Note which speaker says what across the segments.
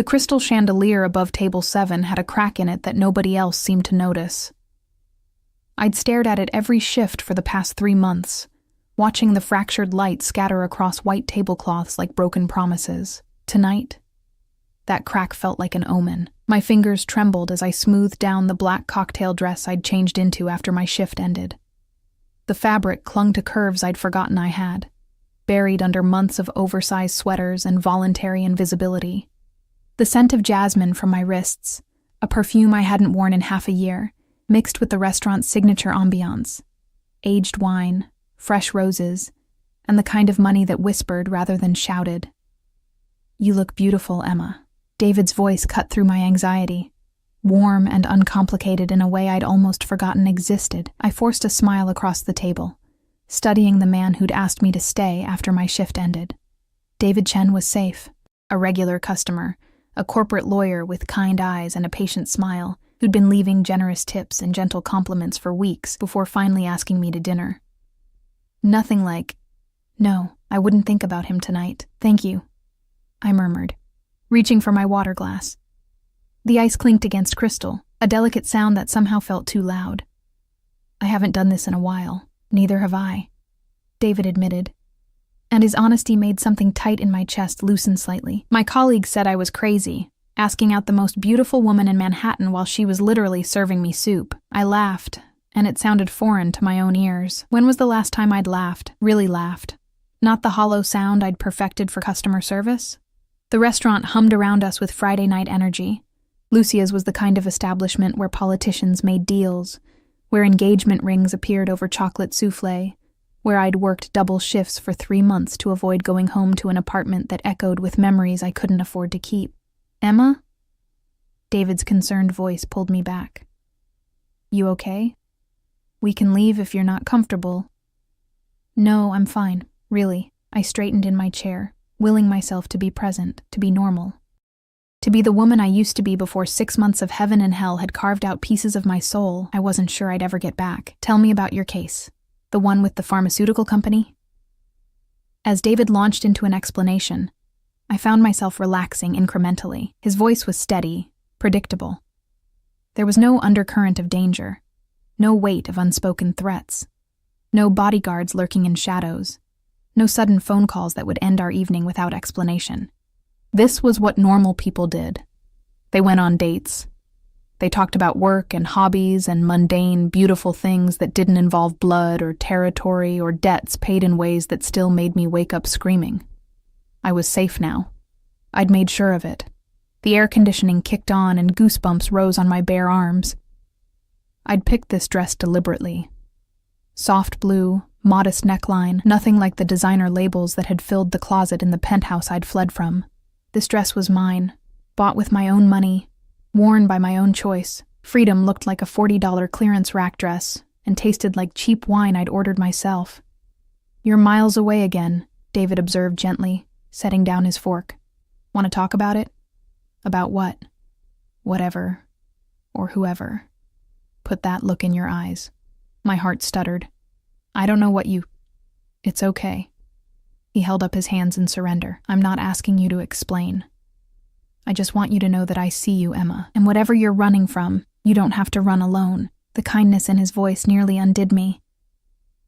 Speaker 1: The crystal chandelier above table 7 had a crack in it that nobody else seemed to notice. I'd stared at it every shift for the past 3 months, watching the fractured light scatter across white tablecloths like broken promises. Tonight, that crack felt like an omen. My fingers trembled as I smoothed down the black cocktail dress I'd changed into after my shift ended. The fabric clung to curves I'd forgotten I had, buried under months of oversized sweaters and voluntary invisibility. The scent of jasmine from my wrists, a perfume I hadn't worn in half a year, mixed with the restaurant's signature ambiance. Aged wine, fresh roses, and the kind of money that whispered rather than shouted. "You look beautiful, Emma." David's voice cut through my anxiety, warm and uncomplicated in a way I'd almost forgotten existed. I forced a smile across the table, studying the man who'd asked me to stay after my shift ended. David Chen was safe, a regular customer, a corporate lawyer with kind eyes and a patient smile, who'd been leaving generous tips and gentle compliments for weeks before finally asking me to dinner. Nothing like, "No, I wouldn't think about him tonight. Thank you," I murmured, reaching for my water glass. The ice clinked against crystal, a delicate sound that somehow felt too loud. "I haven't done this in a while. Neither have I," David admitted, and his honesty made something tight in my chest loosen slightly. My colleagues said I was crazy, asking out the most beautiful woman in Manhattan while she was literally serving me soup. I laughed, and it sounded foreign to my own ears. When was the last time I'd laughed, really laughed? Not the hollow sound I'd perfected for customer service? The restaurant hummed around us with Friday night energy. Lucia's was the kind of establishment where politicians made deals, where engagement rings appeared over chocolate souffle, where I'd worked double shifts for 3 months to avoid going home to an apartment that echoed with memories I couldn't afford to keep. "Emma?" David's concerned voice pulled me back. "You okay? We can leave if you're not comfortable." "No, I'm fine, really." I straightened in my chair, willing myself to be present, to be normal. To be the woman I used to be before 6 months of heaven and hell had carved out pieces of my soul I wasn't sure I'd ever get back. "Tell me about your case. The one with the pharmaceutical company?" As David launched into an explanation, I found myself relaxing incrementally. His voice was steady, predictable. There was no undercurrent of danger, no weight of unspoken threats, no bodyguards lurking in shadows, no sudden phone calls that would end our evening without explanation. This was what normal people did. They went on dates. They talked about work and hobbies and mundane, beautiful things that didn't involve blood or territory or debts paid in ways that still made me wake up screaming. I was safe now. I'd made sure of it. The air conditioning kicked on and goosebumps rose on my bare arms. I'd picked this dress deliberately. Soft blue, modest neckline, nothing like the designer labels that had filled the closet in the penthouse I'd fled from. This dress was mine, bought with my own money, worn by my own choice. Freedom looked like a $40 clearance rack dress and tasted like cheap wine I'd ordered myself. "You're miles away again," David observed gently, setting down his fork. "Want to talk about it?" "About what?" "Whatever. Or whoever. Put that look in your eyes." My heart stuttered. "I don't know what you—" "It's okay." He held up his hands in surrender. "I'm not asking you to explain. I just want you to know that I see you, Emma, and whatever you're running from, you don't have to run alone." The kindness in his voice nearly undid me.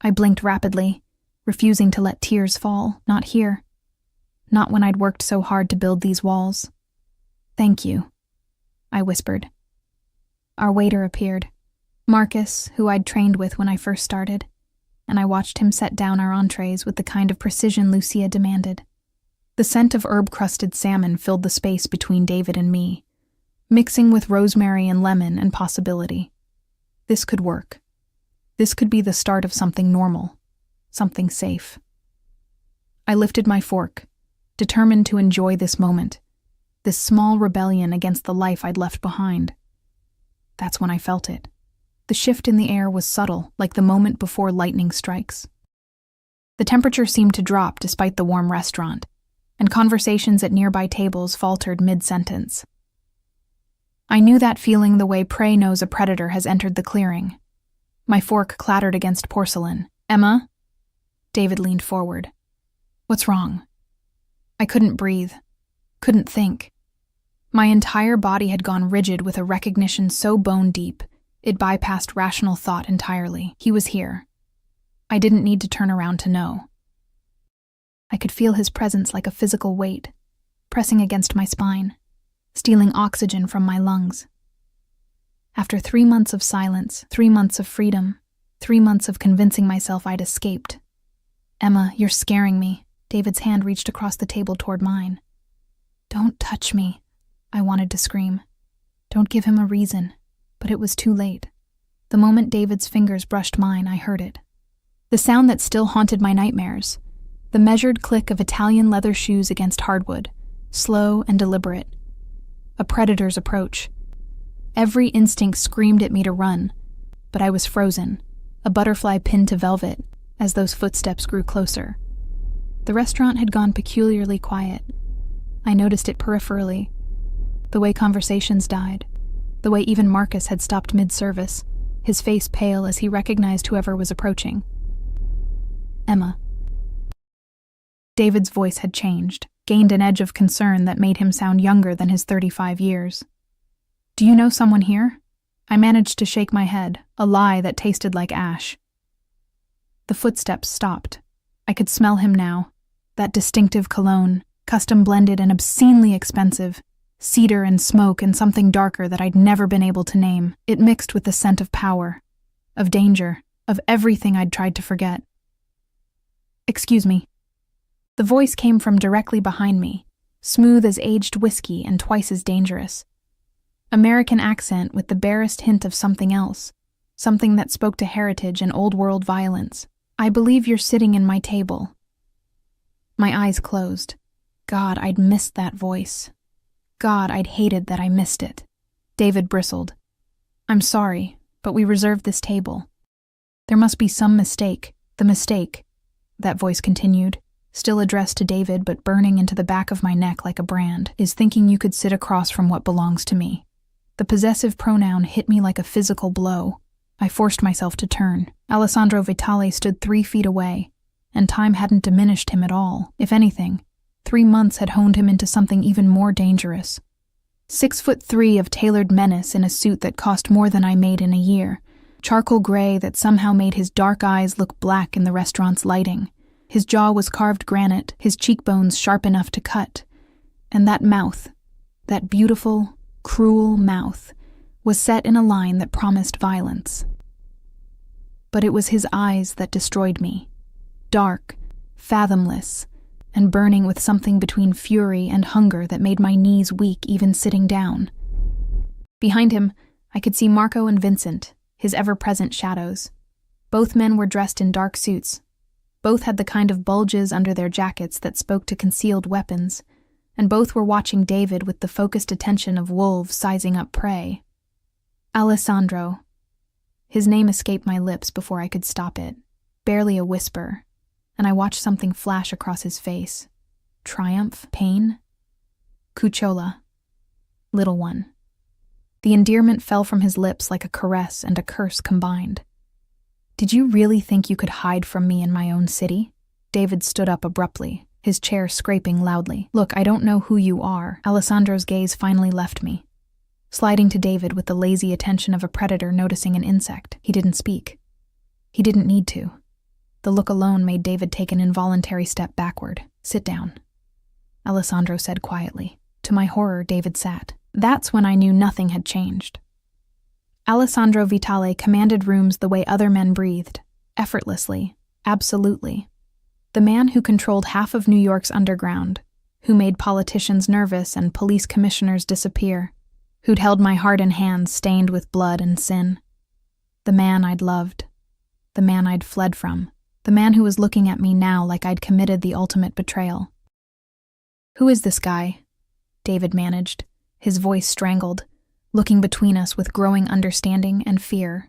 Speaker 1: I blinked rapidly, refusing to let tears fall. Not here. Not when I'd worked so hard to build these walls. "Thank you," I whispered. Our waiter appeared. Marcus, who I'd trained with when I first started, and I watched him set down our entrees with the kind of precision Lucia demanded. The scent of herb-crusted salmon filled the space between David and me, mixing with rosemary and lemon and possibility. This could work. This could be the start of something normal, something safe. I lifted my fork, determined to enjoy this moment, this small rebellion against the life I'd left behind. That's when I felt it. The shift in the air was subtle, like the moment before lightning strikes. The temperature seemed to drop despite the warm restaurant, and conversations at nearby tables faltered mid-sentence. I knew that feeling the way prey knows a predator has entered the clearing. My fork clattered against porcelain. "Emma?" David leaned forward. "What's wrong?" I couldn't breathe, couldn't think. My entire body had gone rigid with a recognition so bone-deep, it bypassed rational thought entirely. He was here. I didn't need to turn around to know. I could feel his presence like a physical weight, pressing against my spine, stealing oxygen from my lungs. After 3 months of silence, 3 months of freedom, 3 months of convincing myself I'd escaped. "Emma, you're scaring me." David's hand reached across the table toward mine. "Don't touch me," I wanted to scream. Don't give him a reason, but it was too late. The moment David's fingers brushed mine, I heard it. The sound that still haunted my nightmares. The measured click of Italian leather shoes against hardwood, slow and deliberate. A predator's approach. Every instinct screamed at me to run, but I was frozen, a butterfly pinned to velvet, as those footsteps grew closer. The restaurant had gone peculiarly quiet. I noticed it peripherally. The way conversations died. The way even Marcus had stopped mid-service, his face pale as he recognized whoever was approaching. "Emma." David's voice had changed, gained an edge of concern that made him sound younger than his 35 years. "Do you know someone here?" I managed to shake my head, a lie that tasted like ash. The footsteps stopped. I could smell him now. That distinctive cologne, custom-blended and obscenely expensive. Cedar and smoke and something darker that I'd never been able to name. It mixed with the scent of power, of danger, of everything I'd tried to forget. "Excuse me." The voice came from directly behind me, smooth as aged whiskey and twice as dangerous. American accent with the barest hint of something else, something that spoke to heritage and old-world violence. "I believe you're sitting in my table." My eyes closed. God, I'd missed that voice. God, I'd hated that I missed it. David bristled. "I'm sorry, but we reserved this table." "There must be some mistake. The mistake," that voice continued, still addressed to David but burning into the back of my neck like a brand, "is thinking you could sit across from what belongs to me." The possessive pronoun hit me like a physical blow. I forced myself to turn. Alessandro Vitale stood 3 feet away, and time hadn't diminished him at all. If anything, 3 months had honed him into something even more dangerous. 6'3" of tailored menace in a suit that cost more than I made in a year. Charcoal gray that somehow made his dark eyes look black in the restaurant's lighting. His jaw was carved granite, his cheekbones sharp enough to cut. And that mouth, that beautiful, cruel mouth, was set in a line that promised violence. But it was his eyes that destroyed me. Dark, fathomless, and burning with something between fury and hunger that made my knees weak even sitting down. Behind him, I could see Marco and Vincent, his ever-present shadows. Both men were dressed in dark suits. Both had the kind of bulges under their jackets that spoke to concealed weapons, and both were watching David with the focused attention of wolves sizing up prey. Alessandro. His name escaped my lips before I could stop it, barely a whisper, and I watched something flash across his face. Triumph? Pain? Cucciola. Little one. The endearment fell from his lips like a caress and a curse combined. "Did you really think you could hide from me in my own city?" David stood up abruptly, his chair scraping loudly. "Look, I don't know who you are." Alessandro's gaze finally left me, sliding to David with the lazy attention of a predator noticing an insect. He didn't speak. He didn't need to. The look alone made David take an involuntary step backward. "Sit down," Alessandro said quietly. To my horror, David sat. That's when I knew nothing had changed. Alessandro Vitale commanded rooms the way other men breathed, effortlessly, absolutely. The man who controlled half of New York's underground, who made politicians nervous and police commissioners disappear, who'd held my heart in hands stained with blood and sin. The man I'd loved. The man I'd fled from. The man who was looking at me now like I'd committed the ultimate betrayal. "Who is this guy?" David managed, his voice strangled, looking between us with growing understanding and fear.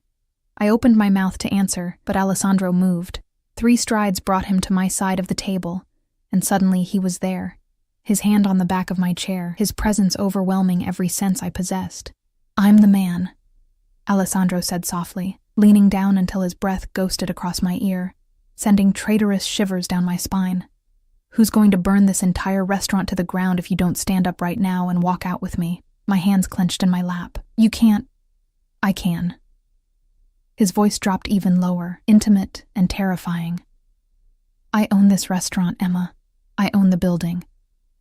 Speaker 1: I opened my mouth to answer, but Alessandro moved. 3 strides brought him to my side of the table, and suddenly he was there, his hand on the back of my chair, his presence overwhelming every sense I possessed. "I'm the man," Alessandro said softly, leaning down until his breath ghosted across my ear, sending traitorous shivers down my spine. Who's going to burn this entire restaurant to the ground if you don't stand up right now and walk out with me? My hands clenched in my lap. You can't. I can. His voice dropped even lower, intimate and terrifying. I own this restaurant, Emma. I own the building.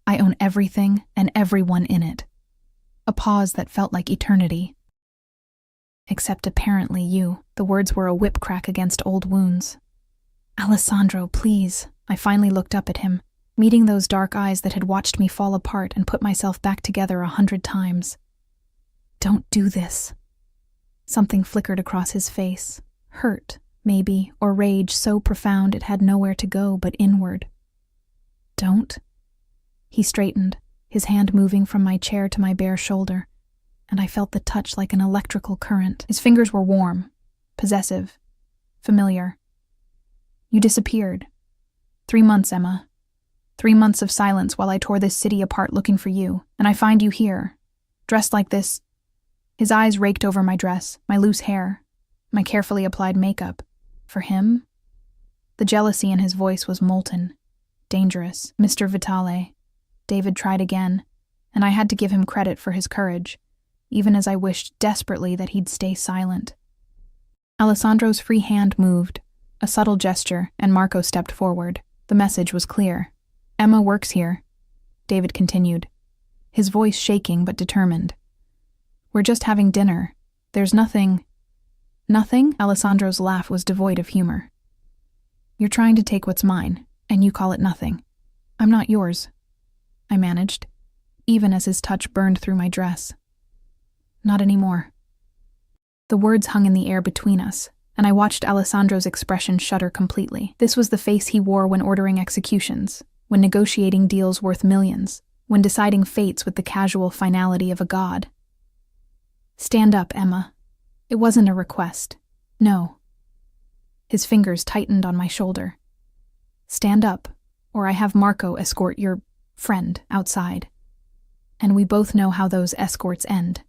Speaker 1: I own everything and everyone in it. A pause that felt like eternity. Except apparently you. The words were a whip crack against old wounds. Alessandro, please. I finally looked up at him, meeting those dark eyes that had watched me fall apart and put myself back together 100 times. Don't do this. Something flickered across his face. Hurt, maybe, or rage so profound it had nowhere to go but inward. Don't? He straightened, his hand moving from my chair to my bare shoulder, and I felt the touch like an electrical current. His fingers were warm, possessive, familiar. You disappeared. 3 months, Emma. 3 months of silence while I tore this city apart looking for you, and I find you here, dressed like this. His eyes raked over my dress, my loose hair, my carefully applied makeup. For him? The jealousy in his voice was molten, dangerous. Mr. Vitale. David tried again, and I had to give him credit for his courage, even as I wished desperately that he'd stay silent. Alessandro's free hand moved, a subtle gesture, and Marco stepped forward. The message was clear. Emma works here, David continued, his voice shaking but determined. We're just having dinner. There's nothing. Nothing? Alessandro's laugh was devoid of humor. You're trying to take what's mine, and you call it nothing. I'm not yours, I managed, even as his touch burned through my dress. Not anymore. The words hung in the air between us, and I watched Alessandro's expression shudder completely. This was the face he wore when ordering executions, when negotiating deals worth millions, when deciding fates with the casual finality of a god. Stand up, Emma. It wasn't a request. No. His fingers tightened on my shoulder. Stand up, or I have Marco escort your friend outside. And we both know how those escorts end.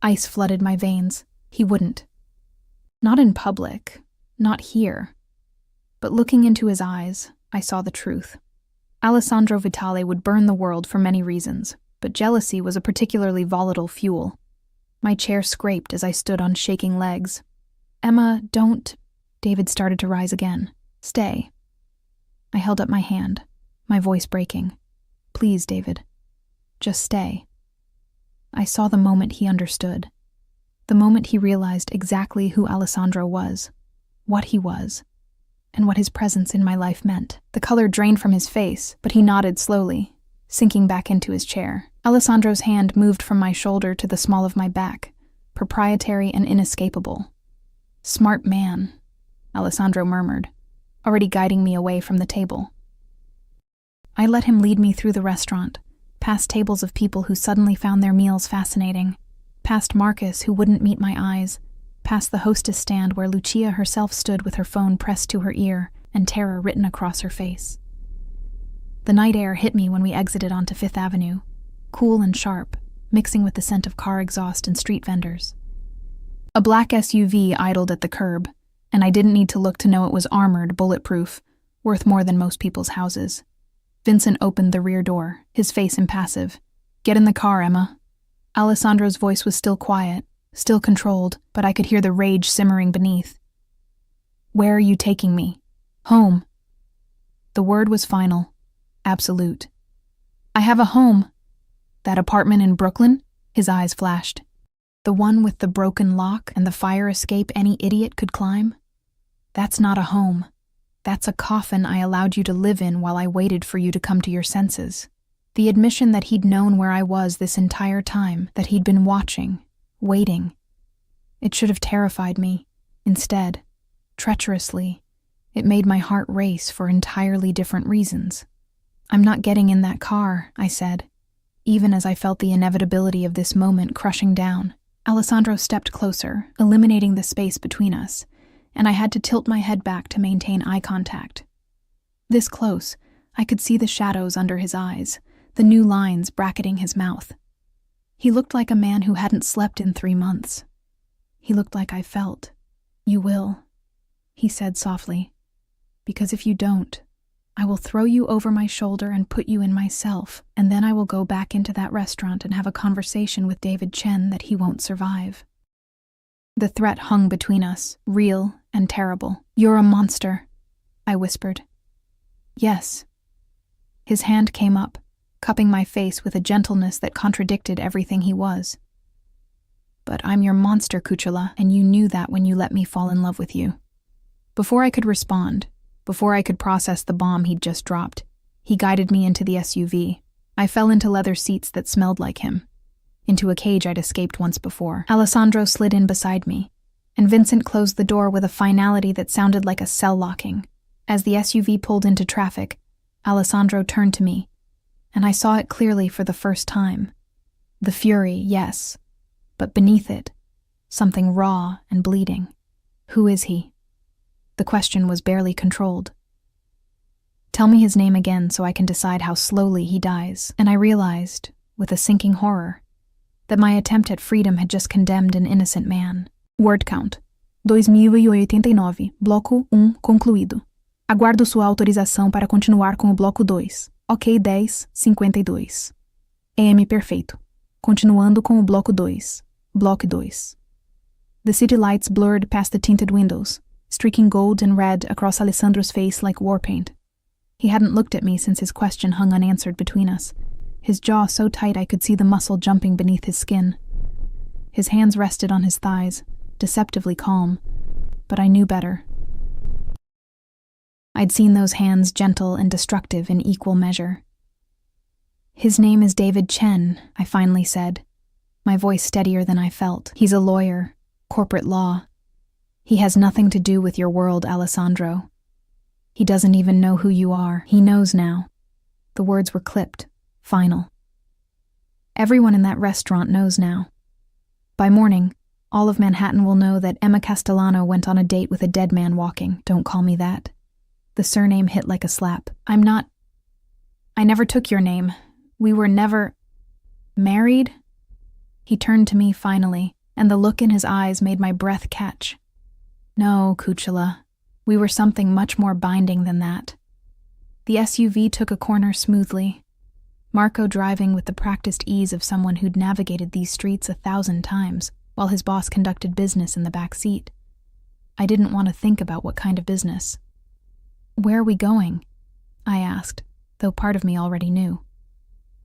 Speaker 1: Ice flooded my veins. He wouldn't. Not in public, not here. But looking into his eyes, I saw the truth. Alessandro Vitale would burn the world for many reasons, but jealousy was a particularly volatile fuel. My chair scraped as I stood on shaking legs. Emma, don't... David started to rise again. Stay. I held up my hand, my voice breaking. Please, David. Just stay. I saw the moment he understood. The moment he realized exactly who Alessandro was, what he was, and what his presence in my life meant. The color drained from his face, but he nodded slowly, sinking back into his chair. Alessandro's hand moved from my shoulder to the small of my back, proprietary and inescapable. Smart man, Alessandro murmured, already guiding me away from the table. I let him lead me through the restaurant, past tables of people who suddenly found their meals fascinating, past Marcus who wouldn't meet my eyes, past the hostess stand where Lucia herself stood with her phone pressed to her ear and terror written across her face. The night air hit me when we exited onto Fifth Avenue, cool and sharp, mixing with the scent of car exhaust and street vendors. A black SUV idled at the curb, and I didn't need to look to know it was armored, bulletproof, worth more than most people's houses. Vincent opened the rear door, his face impassive. Get in the car, Emma. Alessandro's voice was still quiet, still controlled, but I could hear the rage simmering beneath. Where are you taking me? Home. The word was final, absolute. I have a home. That apartment in Brooklyn? His eyes flashed. The one with the broken lock and the fire escape any idiot could climb? That's not a home. That's a coffin I allowed you to live in while I waited for you to come to your senses. The admission that he'd known where I was this entire time, that he'd been watching, waiting. It should have terrified me. Instead, treacherously, it made my heart race for entirely different reasons. I'm not getting in that car, I said, even as I felt the inevitability of this moment crushing down. Alessandro stepped closer, eliminating the space between us, and I had to tilt my head back to maintain eye contact. This close, I could see the shadows under his eyes, the new lines bracketing his mouth. He looked like a man who hadn't slept in 3 months. He looked like I felt. You will, he said softly, because if you don't, I will throw you over my shoulder and put you in myself, and then I will go back into that restaurant and have a conversation with David Chen that he won't survive. The threat hung between us, real and terrible. You're a monster, I whispered. Yes. His hand came up, cupping my face with a gentleness that contradicted everything he was. But I'm your monster, Kuchela, and you knew that when you let me fall in love with you. Before I could respond, before I could process the bomb he'd just dropped, he guided me into the SUV. I fell into leather seats that smelled like him, into a cage I'd escaped once before. Alessandro slid in beside me, and Vincent closed the door with a finality that sounded like a cell locking. As the SUV pulled into traffic, Alessandro turned to me, and I saw it clearly for the first time. The fury, yes, but beneath it, something raw and bleeding. Who is he? The question was barely controlled. Tell me his name again so I can decide how slowly he dies. And I realized, with a sinking horror, that my attempt at freedom had just condemned an innocent man. Word count. 2089, bloco concluído. Aguardo sua autorização para continuar com o bloco 2. Ok 10:52. EM perfeito. Continuando com o bloco 2. Block 2. The city lights blurred past the tinted windows, streaking gold and red across Alessandro's face like war paint. He hadn't looked at me since his question hung unanswered between us, his jaw so tight I could see the muscle jumping beneath his skin. His hands rested on his thighs, deceptively calm, but I knew better. I'd seen those hands gentle and destructive in equal measure. His name is David Chen, I finally said, my voice steadier than I felt. He's a lawyer, corporate law. He has nothing to do with your world, Alessandro. He doesn't even know who you are. He knows now. The words were clipped, final. Everyone in that restaurant knows now. By morning, all of Manhattan will know that Emma Castellano went on a date with a dead man walking. Don't call me that. The surname hit like a slap. I never took your name. We were never married? He turned to me finally, and the look in his eyes made my breath catch. No, Kuchela, we were something much more binding than that. The SUV took a corner smoothly, Marco driving with the practiced ease of someone who'd navigated these streets 1,000 times, while his boss conducted business in the back seat. I didn't want to think about what kind of business. Where are we going? I asked, though part of me already knew.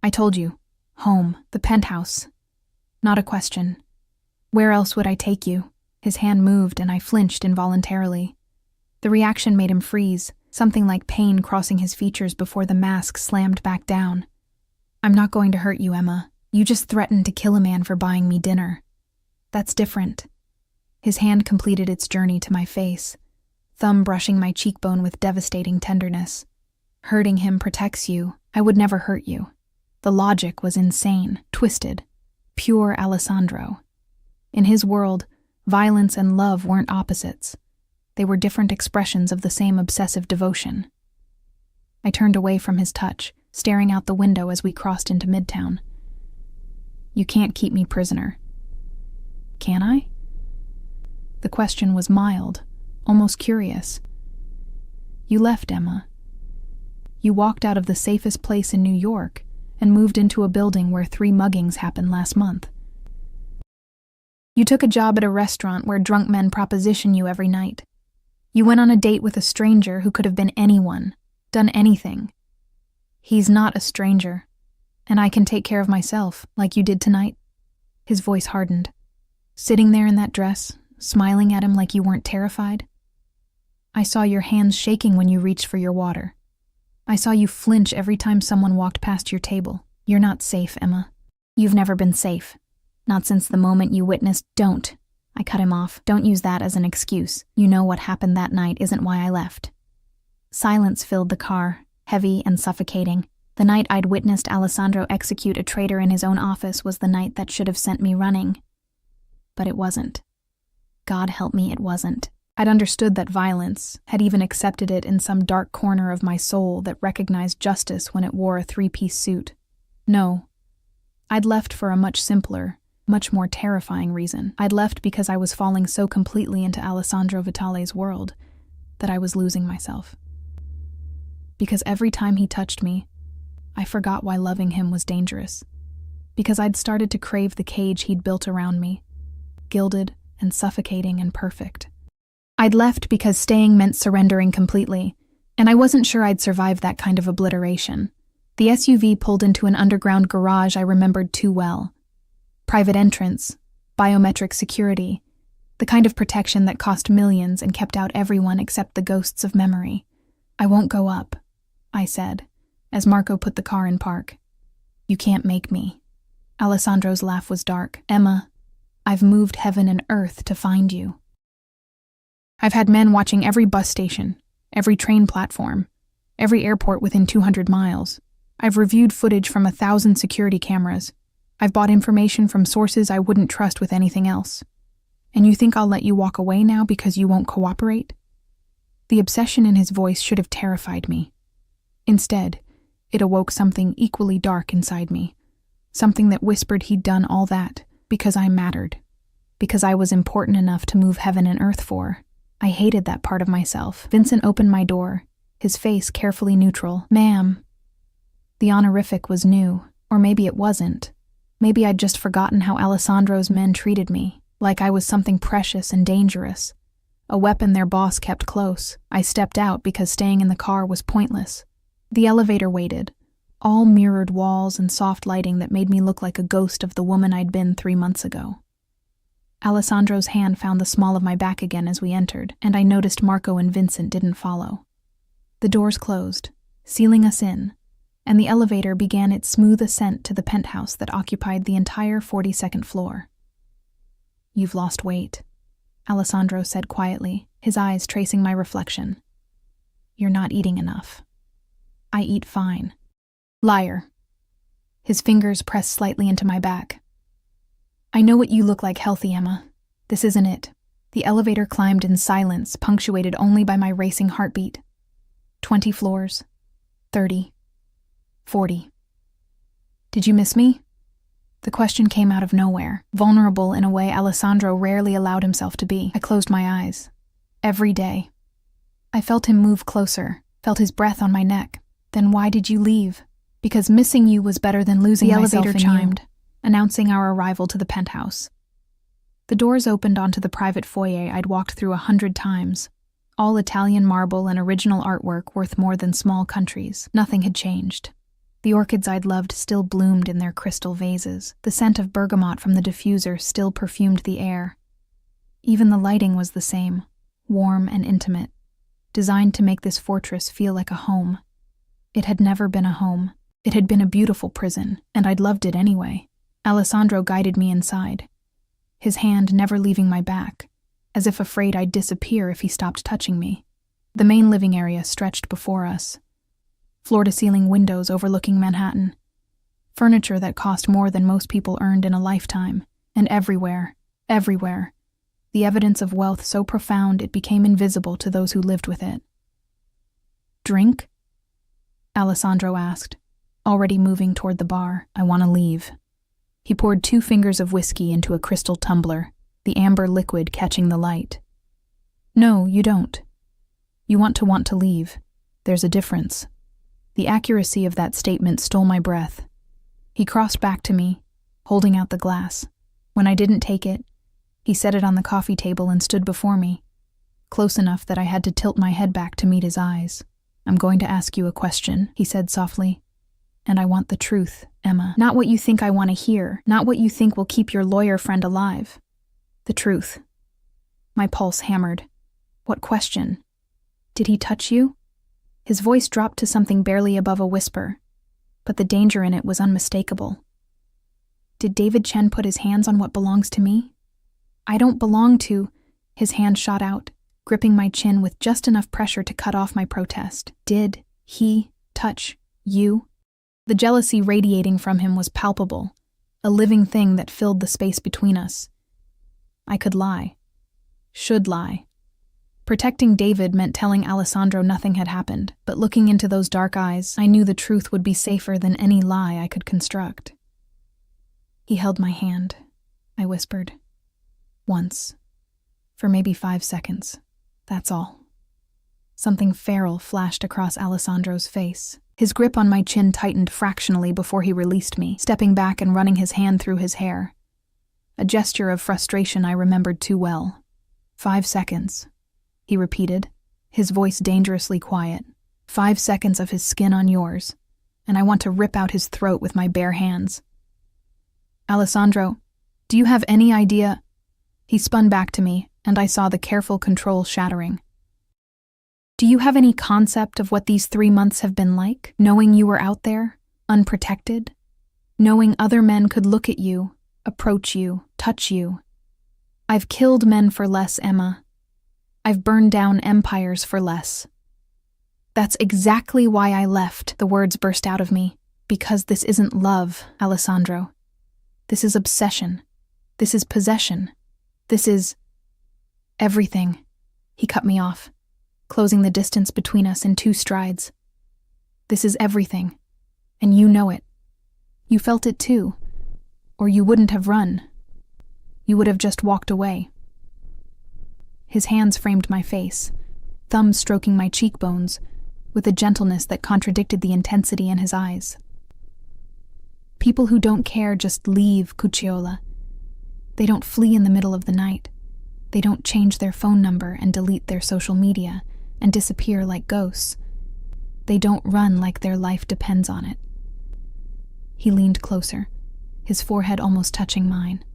Speaker 1: I told you. Home, the penthouse. Not a question. Where else would I take you? His hand moved and I flinched involuntarily. The reaction made him freeze, something like pain crossing his features before the mask slammed back down. I'm not going to hurt you, Emma. You just threatened to kill a man for buying me dinner. That's different. His hand completed its journey to my face, thumb brushing my cheekbone with devastating tenderness. Hurting him protects you. I would never hurt you. The logic was insane, twisted, pure Alessandro. In his world, violence and love weren't opposites. They were different expressions of the same obsessive devotion. I turned away from his touch, staring out the window as we crossed into Midtown. You can't keep me prisoner. Can I? The question was mild, almost curious. You left, Emma. You walked out of the safest place in New York and moved into a building where 3 muggings happened last month. You took a job at a restaurant where drunk men proposition you every night. You went on a date with a stranger who could have been anyone, done anything. He's not a stranger, and I can take care of myself, like you did tonight. His voice hardened. Sitting there in that dress, smiling at him like you weren't terrified. I saw your hands shaking when you reached for your water. I saw you flinch every time someone walked past your table. You're not safe, Emma. You've never been safe. Not since the moment you witnessed. Don't. I cut him off. Don't use that as an excuse. You know what happened that night isn't why I left. Silence filled the car, heavy and suffocating. The night I'd witnessed Alessandro execute a traitor in his own office was the night that should have sent me running. But it wasn't. God help me, it wasn't. I'd understood that violence, had even accepted it in some dark corner of my soul that recognized justice when it wore a 3-piece suit. No. I'd left for a much simpler, much more terrifying reason. I'd left because I was falling so completely into Alessandro Vitale's world that I was losing myself. Because every time he touched me, I forgot why loving him was dangerous. Because I'd started to crave the cage he'd built around me, gilded and suffocating and perfect. I'd left because staying meant surrendering completely, and I wasn't sure I'd survive that kind of obliteration. The SUV pulled into an underground garage I remembered too well. Private entrance, biometric security, the kind of protection that cost millions and kept out everyone except the ghosts of memory. "I won't go up," I said, as Marco put the car in park. "You can't make me." Alessandro's laugh was dark. "Emma, I've moved heaven and earth to find you. I've had men watching every bus station, every train platform, every airport within 200 miles. I've reviewed footage from 1,000 security cameras. I've bought information from sources I wouldn't trust with anything else. And you think I'll let you walk away now because you won't cooperate?" The obsession in his voice should have terrified me. Instead, it awoke something equally dark inside me, something that whispered he'd done all that because I mattered, because I was important enough to move heaven and earth for. I hated that part of myself. Vincent opened my door, his face carefully neutral. "Ma'am." The honorific was new, or maybe it wasn't. Maybe I'd just forgotten how Alessandro's men treated me, like I was something precious and dangerous, a weapon their boss kept close. I stepped out because staying in the car was pointless. The elevator waited, all mirrored walls and soft lighting that made me look like a ghost of the woman I'd been 3 months ago. Alessandro's hand found the small of my back again as we entered, and I noticed Marco and Vincent didn't follow. The doors closed, sealing us in, and the elevator began its smooth ascent to the penthouse that occupied the entire 42nd floor. "You've lost weight," Alessandro said quietly, his eyes tracing my reflection. "You're not eating enough." "I eat fine." "Liar." His fingers pressed slightly into my back. "I know what you look like healthy, Emma. This isn't it." The elevator climbed in silence, punctuated only by my racing heartbeat. 20 floors. 30. 40. "Did you miss me?" The question came out of nowhere, vulnerable in a way Alessandro rarely allowed himself to be. I closed my eyes. Every day. I felt him move closer, felt his breath on my neck. "Then why did you leave?" "Because missing you was better than losing myself in you." The elevator chimed, announcing our arrival to the penthouse. The doors opened onto the private foyer I'd walked through 100 times, all Italian marble and original artwork worth more than small countries. Nothing had changed. The orchids I'd loved still bloomed in their crystal vases. The scent of bergamot from the diffuser still perfumed the air. Even the lighting was the same, warm and intimate, designed to make this fortress feel like a home. It had never been a home. It had been a beautiful prison, and I'd loved it anyway. Alessandro guided me inside, his hand never leaving my back, as if afraid I'd disappear if he stopped touching me. The main living area stretched before us, floor-to-ceiling windows overlooking Manhattan, furniture that cost more than most people earned in a lifetime, and everywhere, the evidence of wealth so profound it became invisible to those who lived with it. "Drink?" Alessandro asked, already moving toward the bar. "I want to leave." He poured 2 fingers of whiskey into a crystal tumbler, the amber liquid catching the light. "No, you don't. You want to leave. There's a difference." The accuracy of that statement stole my breath. He crossed back to me, holding out the glass. When I didn't take it, he set it on the coffee table and stood before me, close enough that I had to tilt my head back to meet his eyes. "I'm going to ask you a question," he said softly. "And I want the truth, Emma. Not what you think I want to hear, not what you think will keep your lawyer friend alive. The truth." My pulse hammered. What question? Did he touch you? His voice dropped to something barely above a whisper, but the danger in it was unmistakable. Did David Chen put his hands on what belongs to me? "I don't belong to..." His hand shot out, gripping my chin with just enough pressure to cut off my protest. "Did he touch you?" The jealousy radiating from him was palpable, a living thing that filled the space between us. I could lie. Should lie. Protecting David meant telling Alessandro nothing had happened, but looking into those dark eyes, I knew the truth would be safer than any lie I could construct. He held my hand, I whispered. Once. For maybe 5 seconds. That's all. Something feral flashed across Alessandro's face. His grip on my chin tightened fractionally before he released me, stepping back and running his hand through his hair. A gesture of frustration I remembered too well. 5 seconds, he repeated, his voice dangerously quiet. 5 seconds of his skin on yours, and I want to rip out his throat with my bare hands. Alessandro, do you have any idea? He spun back to me, and I saw the careful control shattering. Do you have any concept of what these 3 months have been like, knowing you were out there, unprotected? Knowing other men could look at you, approach you, touch you. I've killed men for less, Emma. I've burned down empires for less. That's exactly why I left, the words burst out of me. Because this isn't love, Alessandro. This is obsession. This is possession. This is everything. He cut me off, closing the distance between us in 2 strides. This is everything, and you know it. You felt it too, or you wouldn't have run. You would have just walked away. His hands framed my face, thumbs stroking my cheekbones, with a gentleness that contradicted the intensity in his eyes. People who don't care just leave, Cucciola. They don't flee in the middle of the night. They don't change their phone number and delete their social media and disappear like ghosts. They don't run like their life depends on it. He leaned closer, his forehead almost touching mine.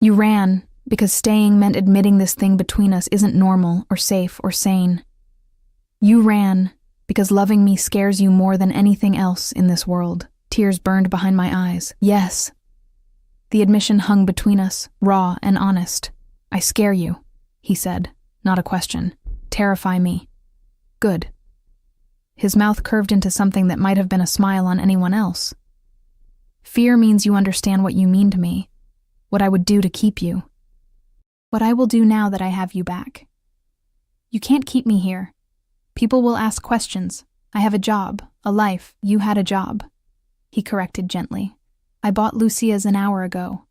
Speaker 1: You ran because staying meant admitting this thing between us isn't normal or safe or sane. You ran because loving me scares you more than anything else in this world. Tears burned behind my eyes. Yes. The admission hung between us, raw and honest. I scare you, he said, not a question. Terrify me. Good. His mouth curved into something that might have been a smile on anyone else. Fear means you understand what you mean to me, what I would do to keep you. What I will do now that I have you back. You can't keep me here. People will ask questions. I have a job, a life. You had a job. He corrected gently. I bought Lucia's an hour ago.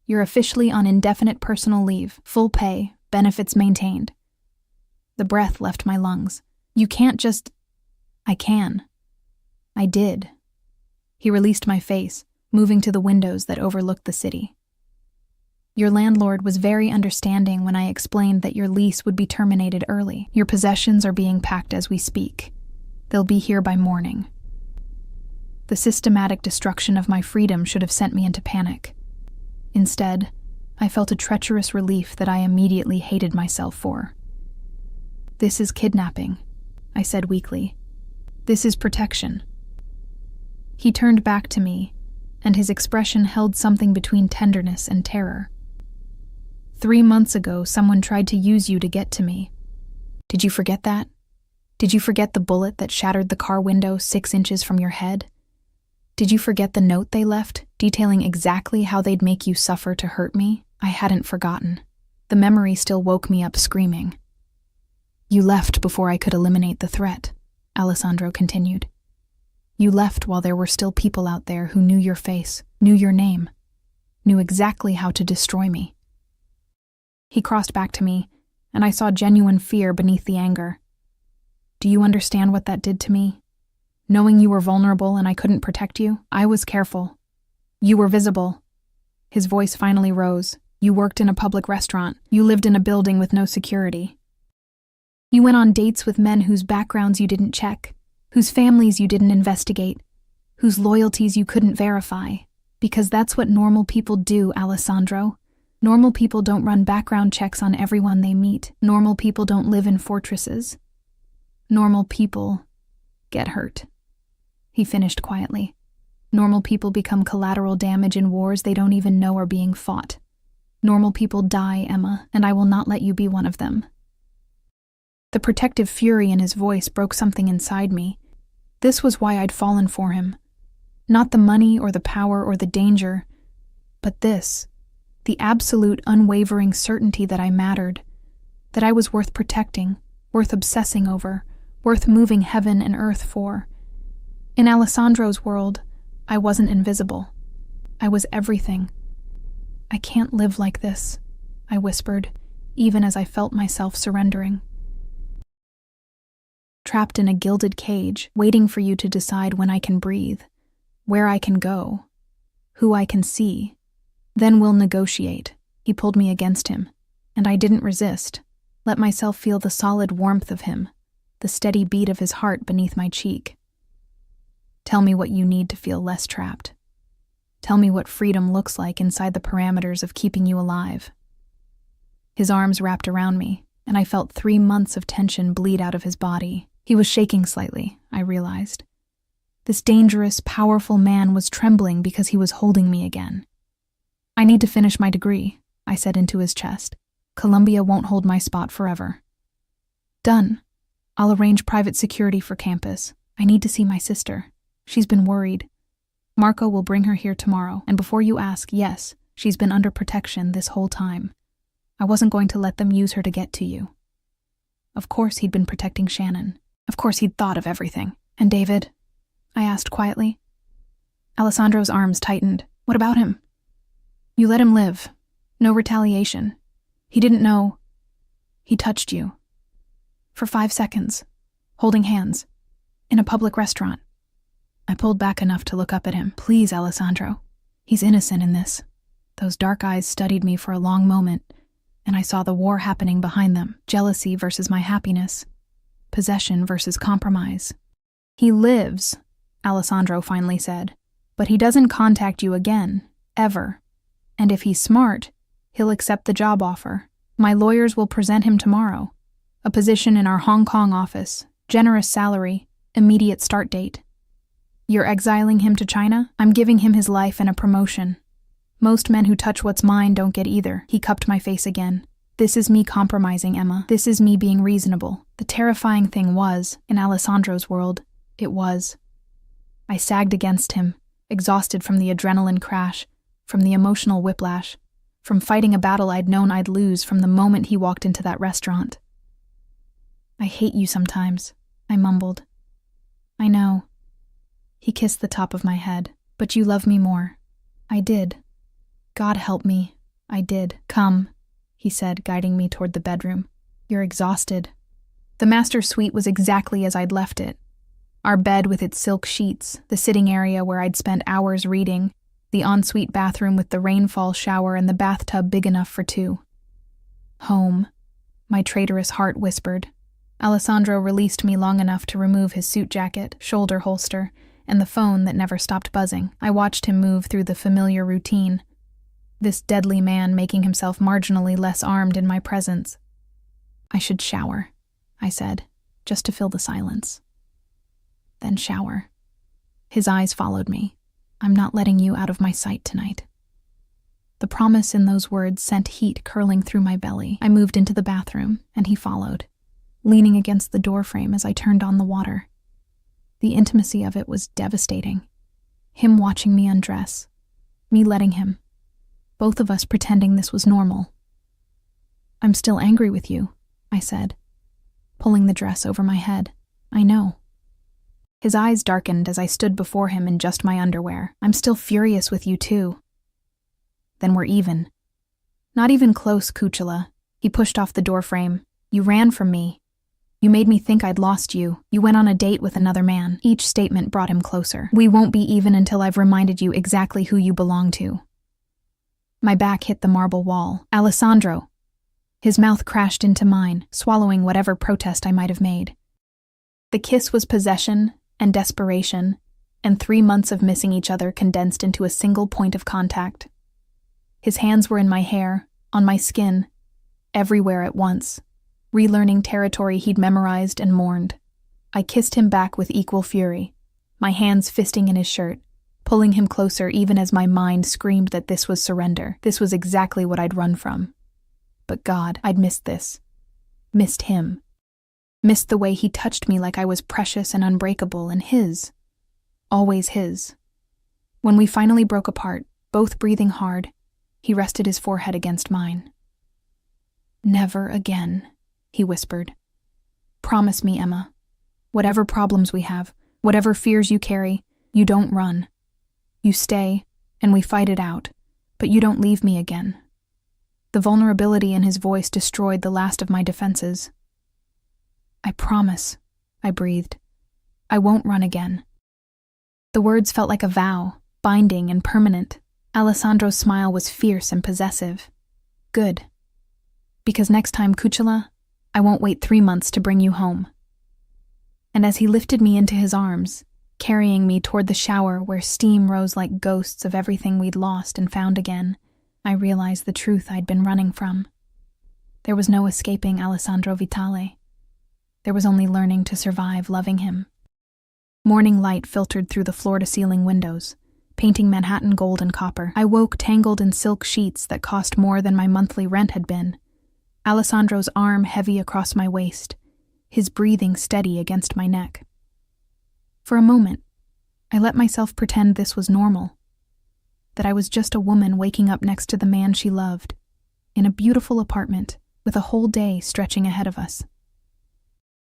Speaker 1: You're officially on indefinite personal leave, full pay, benefits maintained. The breath left my lungs. You can't just... I can. I did. He released my face, moving to the windows that overlooked the city. Your landlord was very understanding when I explained that your lease would be terminated early. Your possessions are being packed as we speak. They'll be here by morning. The systematic destruction of my freedom should have sent me into panic. Instead, I felt a treacherous relief that I immediately hated myself for. This is kidnapping, I said weakly. This is protection. He turned back to me, and his expression held something between tenderness and terror. 3 months ago, someone tried to use you to get to me. Did you forget that? Did you forget the bullet that shattered the car window 6 inches from your head? Did you forget the note they left, detailing exactly how they'd make you suffer to hurt me? I hadn't forgotten. The memory still woke me up screaming. You left before I could eliminate the threat, Alessandro continued. You left while there were still people out there who knew your face, knew your name, knew exactly how to destroy me. He crossed back to me, and I saw genuine fear beneath the anger. Do you understand what that did to me? Knowing you were vulnerable and I couldn't protect you, I was careful. You were visible. His voice finally rose. You worked in a public restaurant. You lived in a building with no security. You went on dates with men whose backgrounds you didn't check, whose families you didn't investigate, whose loyalties you couldn't verify. Because that's what normal people do, Alessandro. Normal people don't run background checks on everyone they meet. Normal people don't live in fortresses. Normal people get hurt. He finished quietly. Normal people become collateral damage in wars they don't even know are being fought. Normal people die, Emma, and I will not let you be one of them. The protective fury in his voice broke something inside me. This was why I'd fallen for him. Not the money or the power or the danger, but this, the absolute unwavering certainty that I mattered, that I was worth protecting, worth obsessing over, worth moving heaven and earth for. In Alessandro's world, I wasn't invisible. I was everything. I can't live like this, I whispered, even as I felt myself surrendering. trapped in a gilded cage, waiting for you to decide when I can breathe, where I can go, who I can see. Then we'll negotiate." He pulled me against him, and I didn't resist. Let myself feel the solid warmth of him, the steady beat of his heart beneath my cheek. "Tell me what you need to feel less trapped. Tell me what freedom looks like inside the parameters of keeping you alive." His arms wrapped around me, and I felt 3 months of tension bleed out of his body. He was shaking slightly, I realized. This dangerous, powerful man was trembling because he was holding me again. "I need to finish my degree," I said into his chest. "Columbia won't hold my spot forever." "Done. I'll arrange private security for campus. I need to see my sister. She's been worried. Marco will bring her here tomorrow, and before you ask, yes, she's been under protection this whole time. I wasn't going to let them use her to get to you." Of course he'd been protecting Shannon. Of course he'd thought of everything. "And David?" I asked quietly. Alessandro's arms tightened. "What about him?" "You let him live. No retaliation. He didn't know. He touched you. For 5 seconds. Holding hands. In a public restaurant." I pulled back enough to look up at him. "Please, Alessandro. He's innocent in this." Those dark eyes studied me for a long moment, and I saw the war happening behind them. Jealousy versus my happiness. Possession versus compromise. "He lives," Alessandro finally said, "but he doesn't contact you again, ever. And if he's smart, he'll accept the job offer. My lawyers will present him tomorrow. A position in our Hong Kong office, generous salary, immediate start date. You're exiling him to China? I'm giving him his life and a promotion. Most men who touch what's mine don't get either." He cupped my face again. "This is me compromising, Emma. This is me being reasonable." The terrifying thing was, in Alessandro's world, it was. I sagged against him, exhausted from the adrenaline crash, from the emotional whiplash, from fighting a battle I'd known I'd lose from the moment he walked into that restaurant. "I hate you sometimes," I mumbled. "I know." He kissed the top of my head. "But you love me more." I did. God help me, I did. "Come," he said, guiding me toward the bedroom. "You're exhausted." The master suite was exactly as I'd left it. Our bed with its silk sheets, the sitting area where I'd spent hours reading, the ensuite bathroom with the rainfall shower and the bathtub big enough for 2. "Home," my traitorous heart whispered. Alessandro released me long enough to remove his suit jacket, shoulder holster, and the phone that never stopped buzzing. I watched him move through the familiar routine. This deadly man making himself marginally less armed in my presence. "I should shower," I said, just to fill the silence. Then shower. His eyes followed me. "I'm not letting you out of my sight tonight." The promise in those words sent heat curling through my belly. I moved into the bathroom, and he followed, leaning against the doorframe as I turned on the water. The intimacy of it was devastating. Him watching me undress, me letting him, both of us pretending this was normal. "I'm still angry with you," I said, pulling the dress over my head. "I know." His eyes darkened as I stood before him in just my underwear. "I'm still furious with you too." "Then we're even." "Not even close, Cucciolo." He pushed off the doorframe. "You ran from me. You made me think I'd lost you. You went on a date with another man." Each statement brought him closer. "We won't be even until I've reminded you exactly who you belong to." My back hit the marble wall. "Alessandro!" His mouth crashed into mine, swallowing whatever protest I might have made. The kiss was possession and desperation, and 3 months of missing each other condensed into a single point of contact. His hands were in my hair, on my skin, everywhere at once, relearning territory he'd memorized and mourned. I kissed him back with equal fury, my hands fisting in his shirt, pulling him closer even as my mind screamed that this was surrender. This was exactly what I'd run from. But God, I'd missed this. Missed him. Missed the way he touched me like I was precious and unbreakable and his. Always his. When we finally broke apart, both breathing hard, he rested his forehead against mine. "Never again," he whispered. "Promise me, Emma. Whatever problems we have, whatever fears you carry, you don't run. You stay, and we fight it out, but you don't leave me again." The vulnerability in his voice destroyed the last of my defenses. "I promise," I breathed. I won't run again. The words felt like a vow, binding and permanent. Alessandro's smile was fierce and possessive. Good. Because next time, Cuciola, I won't wait 3 months to bring you home. And as he lifted me into his arms, carrying me toward the shower where steam rose like ghosts of everything we'd lost and found again, I realized the truth I'd been running from. There was no escaping Alessandro Vitale. There was only learning to survive loving him. Morning light filtered through the floor-to-ceiling windows, painting Manhattan gold and copper. I woke tangled in silk sheets that cost more than my monthly rent had been. Alessandro's arm heavy across my waist, his breathing steady against my neck. For a moment, I let myself pretend this was normal, that I was just a woman waking up next to the man she loved, in a beautiful apartment with a whole day stretching ahead of us.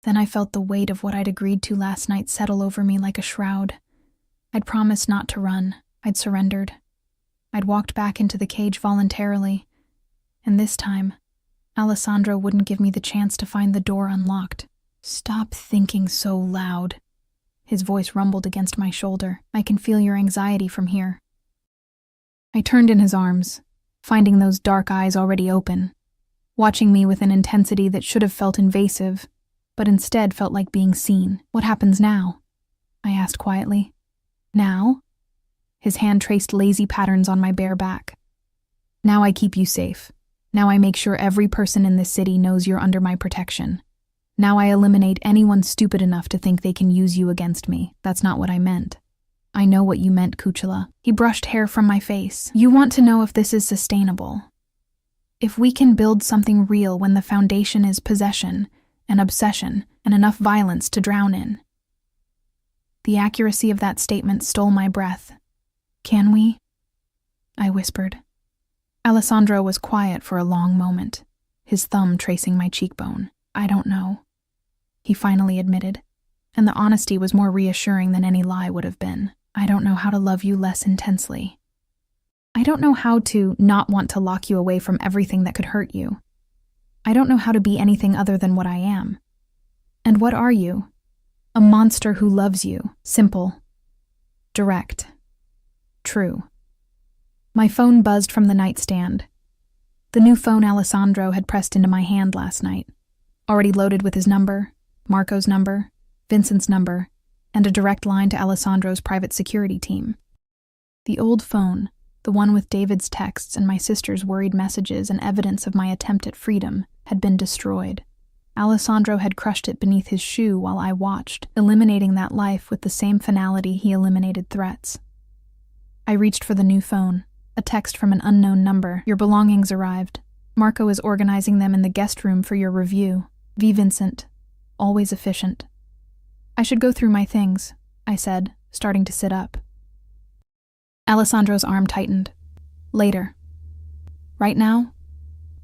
Speaker 1: Then I felt the weight of what I'd agreed to last night settle over me like a shroud. I'd promised not to run. I'd surrendered. I'd walked back into the cage voluntarily, and this time, Alessandro wouldn't give me the chance to find the door unlocked. Stop thinking so loud. His voice rumbled against my shoulder. I can feel your anxiety from here. I turned in his arms, finding those dark eyes already open, watching me with an intensity that should have felt invasive, but instead felt like being seen. What happens now? I asked quietly. Now? His hand traced lazy patterns on my bare back. Now I keep you safe. Now I make sure every person in this city knows you're under my protection. Now I eliminate anyone stupid enough to think they can use you against me. That's not what I meant. I know what you meant, Cuciola. He brushed hair from my face. You want to know if this is sustainable. If we can build something real when the foundation is possession, an obsession, and enough violence to drown in. The accuracy of that statement stole my breath. Can we? I whispered. Alessandro was quiet for a long moment, his thumb tracing my cheekbone. I don't know, he finally admitted, and the honesty was more reassuring than any lie would have been. I don't know how to love you less intensely. I don't know how to not want to lock you away from everything that could hurt you. I don't know how to be anything other than what I am. And what are you? A monster who loves you. Simple. Direct. True. My phone buzzed from the nightstand. The new phone Alessandro had pressed into my hand last night, already loaded with his number, Marco's number, Vincent's number, and a direct line to Alessandro's private security team. The old phone, the one with David's texts and my sister's worried messages and evidence of my attempt at freedom, had been destroyed. Alessandro had crushed it beneath his shoe while I watched, eliminating that life with the same finality he eliminated threats. I reached for the new phone, a text from an unknown number. Your belongings arrived. Marco is organizing them in the guest room for your review. V. Vincent. Always efficient. I should go through my things, I said, starting to sit up. Alessandro's arm tightened. Later. Right now,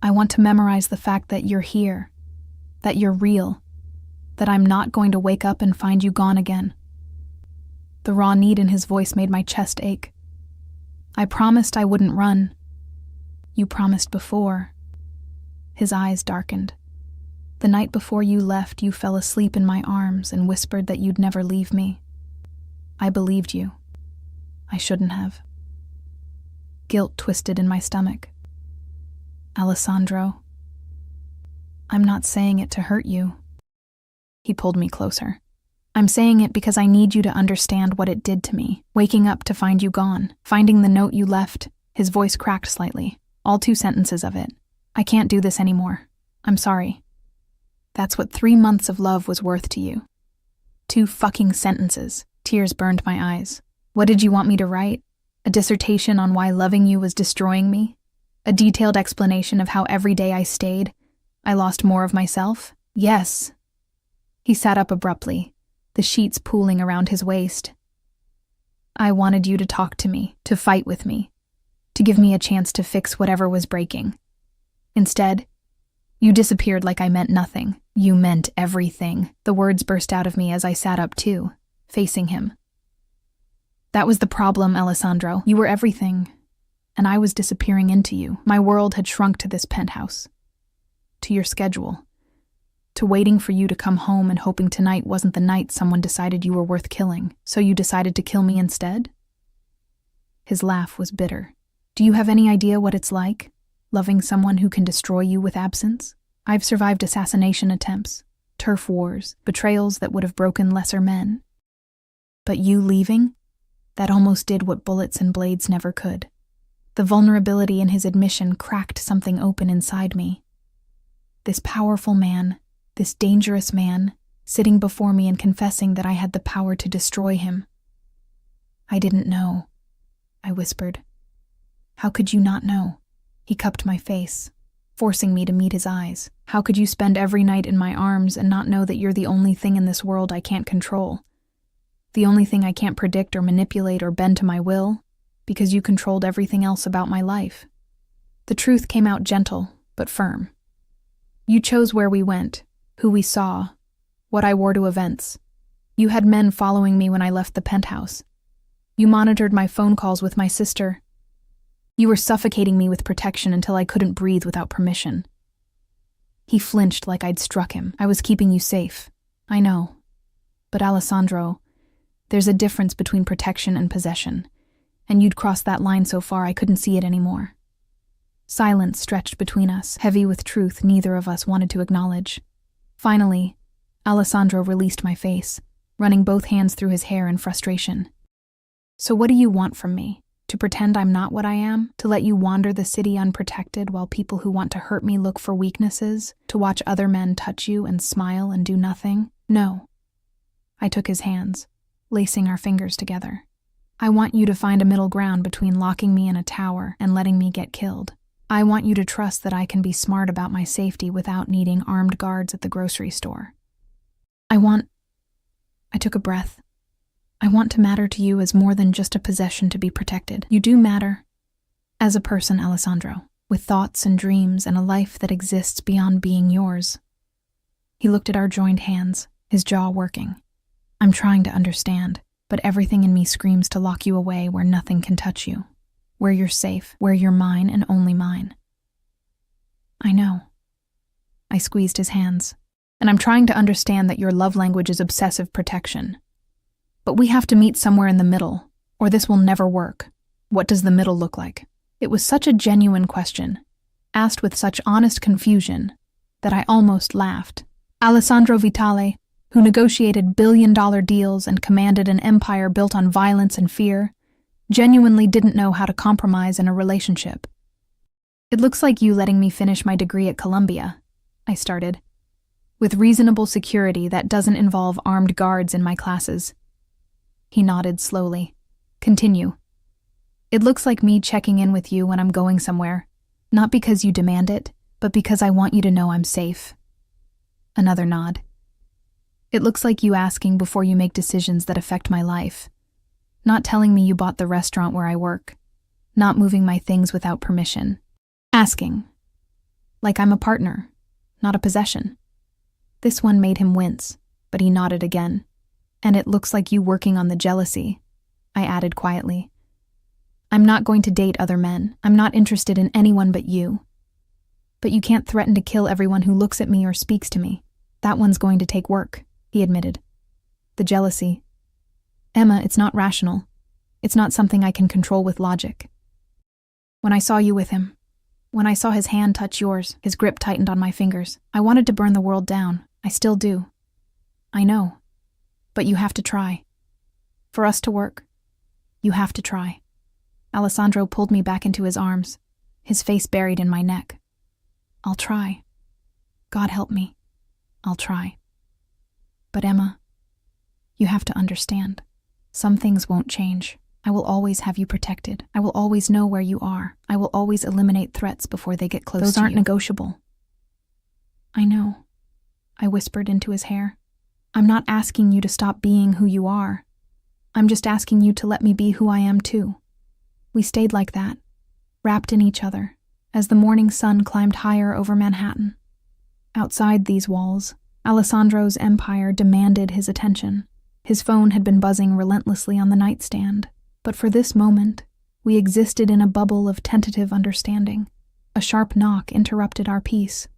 Speaker 1: I want to memorize the fact that you're here, that you're real, that I'm not going to wake up and find you gone again. The raw need in his voice made my chest ache. I promised I wouldn't run. You promised before. His eyes darkened. The night before you left, you fell asleep in my arms and whispered that you'd never leave me. I believed you. I shouldn't have. Guilt twisted in my stomach. Alessandro, I'm not saying it to hurt you. He pulled me closer. I'm saying it because I need you to understand what it did to me. Waking up to find you gone, finding the note you left. His voice cracked slightly, all 2 sentences of it. I can't do this anymore. I'm sorry. That's what 3 months of love was worth to you. 2 fucking sentences. Tears burned my eyes. What did you want me to write? A dissertation on why loving you was destroying me? A detailed explanation of how every day I stayed, I lost more of myself? Yes. He sat up abruptly, the sheets pooling around his waist. I wanted you to talk to me, to fight with me, to give me a chance to fix whatever was breaking. Instead, you disappeared like I meant nothing. You meant everything. The words burst out of me as I sat up too, facing him. That was the problem, Alessandro. You were everything, and I was disappearing into you. My world had shrunk to this penthouse, to your schedule, to waiting for you to come home and hoping tonight wasn't the night someone decided you were worth killing, so you decided to kill me instead? His laugh was bitter. Do you have any idea what it's like, loving someone who can destroy you with absence? I've survived assassination attempts, turf wars, betrayals that would have broken lesser men. But you leaving? That almost did what bullets and blades never could. The vulnerability in his admission cracked something open inside me. This powerful man, this dangerous man, sitting before me and confessing that I had the power to destroy him. I didn't know, I whispered. How could you not know? He cupped my face, forcing me to meet his eyes. How could you spend every night in my arms and not know that you're the only thing in this world I can't control? The only thing I can't predict or manipulate or bend to my will, because you controlled everything else about my life. The truth came out gentle, but firm. You chose where we went, who we saw, what I wore to events. You had men following me when I left the penthouse. You monitored my phone calls with my sister. You were suffocating me with protection until I couldn't breathe without permission. He flinched like I'd struck him. I was keeping you safe. I know. But Alessandro, there's a difference between protection and possession, and you'd crossed that line so far I couldn't see it anymore. Silence stretched between us, heavy with truth neither of us wanted to acknowledge. Finally, Alessandro released my face, running both hands through his hair in frustration. So what do you want from me? To pretend I'm not what I am? To let you wander the city unprotected while people who want to hurt me look for weaknesses? To watch other men touch you and smile and do nothing? No. I took his hands, lacing our fingers together. I want you to find a middle ground between locking me in a tower and letting me get killed. I want you to trust that I can be smart about my safety without needing armed guards at the grocery store. I took a breath. I want to matter to you as more than just a possession to be protected. You do matter. As a person, Alessandro, with thoughts and dreams and a life that exists beyond being yours. He looked at our joined hands, his jaw working. I'm trying to understand, but everything in me screams to lock you away where nothing can touch you. Where you're safe, where you're mine and only mine. I know. I squeezed his hands. And I'm trying to understand that your love language is obsessive protection. But we have to meet somewhere in the middle, or this will never work. What does the middle look like? It was such a genuine question, asked with such honest confusion, that I almost laughed. Alessandro Vitale, who negotiated billion-dollar deals and commanded an empire built on violence and fear, genuinely didn't know how to compromise in a relationship. It looks like you letting me finish my degree at Columbia, I started. With reasonable security that doesn't involve armed guards in my classes. He nodded slowly. Continue. It looks like me checking in with you when I'm going somewhere, not because you demand it, but because I want you to know I'm safe. Another nod. It looks like you asking before you make decisions that affect my life. Not telling me you bought the restaurant where I work. Not moving my things without permission. Asking. Like I'm a partner, not a possession. This one made him wince, but he nodded again. And it looks like you working on the jealousy, I added quietly. I'm not going to date other men. I'm not interested in anyone but you. But you can't threaten to kill everyone who looks at me or speaks to me. That one's going to take work, he admitted. The jealousy. Emma, it's not rational. It's not something I can control with logic. When I saw you with him, when I saw his hand touch yours, his grip tightened on my fingers, I wanted to burn the world down. I still do. I know. But you have to try. For us to work, you have to try. Alessandro pulled me back into his arms, his face buried in my neck. I'll try. God help me. I'll try. But Emma, you have to understand. Some things won't change. I will always have you protected. I will always know where you are. I will always eliminate threats before they get close to you. Those aren't negotiable. I know. I whispered into his hair. I'm not asking you to stop being who you are. I'm just asking you to let me be who I am too. We stayed like that, wrapped in each other, as the morning sun climbed higher over Manhattan. Outside these walls, Alessandro's empire demanded his attention. His phone had been buzzing relentlessly on the nightstand, but for this moment, we existed in a bubble of tentative understanding. A sharp knock interrupted our peace.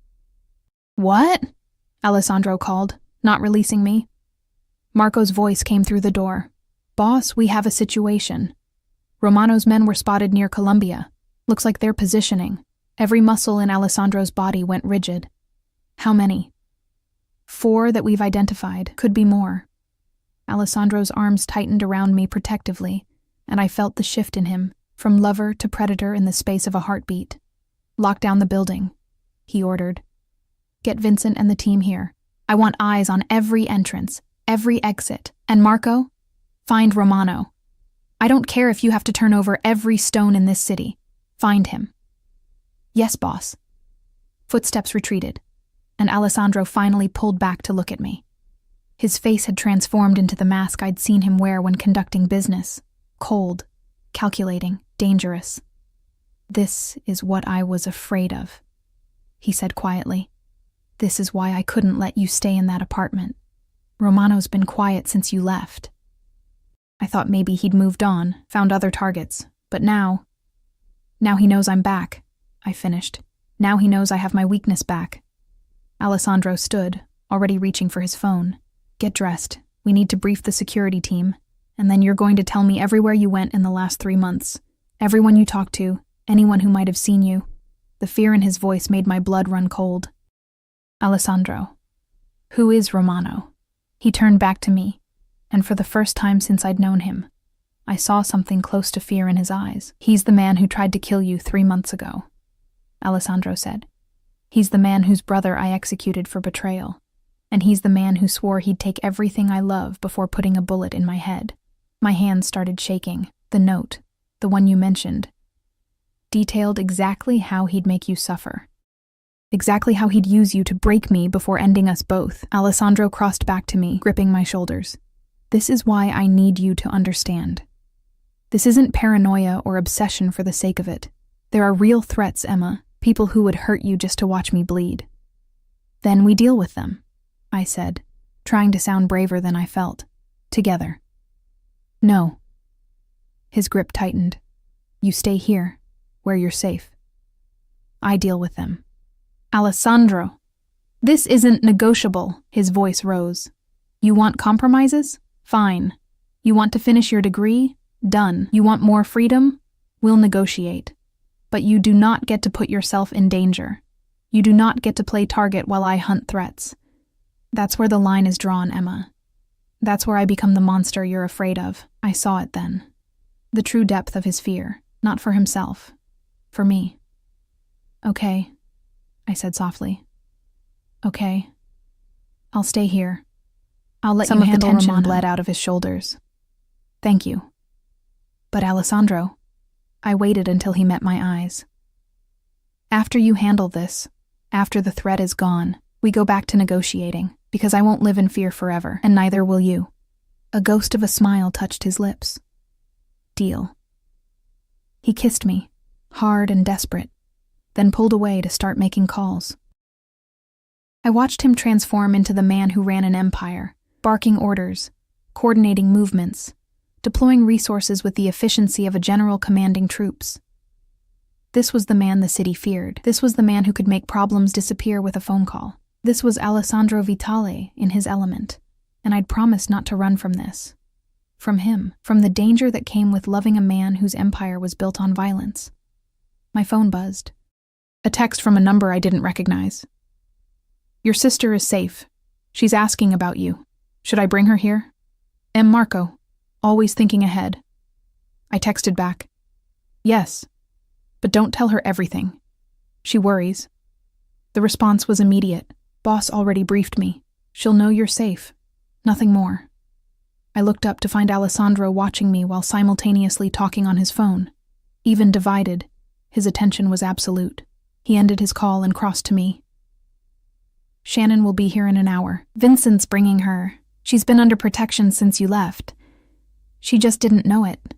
Speaker 1: What? Alessandro called, not releasing me. Marco's voice came through the door. Boss, we have a situation. Romano's men were spotted near Columbia. Looks like they're positioning. Every muscle in Alessandro's body went rigid. How many? 4 that we've identified. Could be more. Alessandro's arms tightened around me protectively, and I felt the shift in him, from lover to predator in the space of a heartbeat. Lock down the building, he ordered. Get Vincent and the team here. I want eyes on every entrance, every exit. And Marco, find Romano. I don't care if you have to turn over every stone in this city. Find him. Yes, boss. Footsteps retreated, and Alessandro finally pulled back to look at me. His face had transformed into the mask I'd seen him wear when conducting business. Cold, calculating, dangerous. This is what I was afraid of, he said quietly. This is why I couldn't let you stay in that apartment. Romano's been quiet since you left. I thought maybe he'd moved on, found other targets, but now he knows I'm back, I finished. Now he knows I have my weakness back. Alessandro stood, already reaching for his phone. Get dressed. We need to brief the security team, and then you're going to tell me everywhere you went in the last 3 months. Everyone you talked to, anyone who might have seen you. The fear in his voice made my blood run cold. Alessandro. Who is Romano? He turned back to me, and for the first time since I'd known him, I saw something close to fear in his eyes. He's the man who tried to kill you 3 months ago, Alessandro said. He's the man whose brother I executed for betrayal, and he's the man who swore he'd take everything I love before putting a bullet in my head. My hands started shaking. The note, the one you mentioned, detailed exactly how he'd make you suffer. Exactly how he'd use you to break me before ending us both. Alessandro crossed back to me, gripping my shoulders. This is why I need you to understand. This isn't paranoia or obsession for the sake of it. There are real threats, Emma, people who would hurt you just to watch me bleed. Then we deal with them, I said, trying to sound braver than I felt. Together. No. His grip tightened. You stay here, where you're safe. I deal with them. Alessandro, this isn't negotiable, his voice rose. You want compromises? Fine. You want to finish your degree? Done. You want more freedom? We'll negotiate. But you do not get to put yourself in danger. You do not get to play target while I hunt threats. That's where the line is drawn, Emma. That's where I become the monster you're afraid of. I saw it then. The true depth of his fear, not for himself, for me. Okay, I said softly. Okay. I'll stay here. I'll let you handle Romano. Some of the tension bled out of his shoulders. Thank you. But Alessandro, I waited until he met my eyes. After you handle this, after the threat is gone, we go back to negotiating, because I won't live in fear forever, and neither will you. A ghost of a smile touched his lips. Deal. He kissed me, hard and desperate, then pulled away to start making calls. I watched him transform into the man who ran an empire, barking orders, coordinating movements, deploying resources with the efficiency of a general commanding troops. This was the man the city feared. This was the man who could make problems disappear with a phone call. This was Alessandro Vitale in his element, and I'd promised not to run from this. From him, from the danger that came with loving a man whose empire was built on violence. My phone buzzed. A text from a number I didn't recognize. Your sister is safe. She's asking about you. Should I bring her here? M. Marco, always thinking ahead. I texted back. Yes, but don't tell her everything. She worries. The response was immediate. Boss already briefed me. She'll know you're safe. Nothing more. I looked up to find Alessandro watching me while simultaneously talking on his phone. Even divided, his attention was absolute. He ended his call and crossed to me. Shannon will be here in an hour. Vincent's bringing her. She's been under protection since you left. She just didn't know it.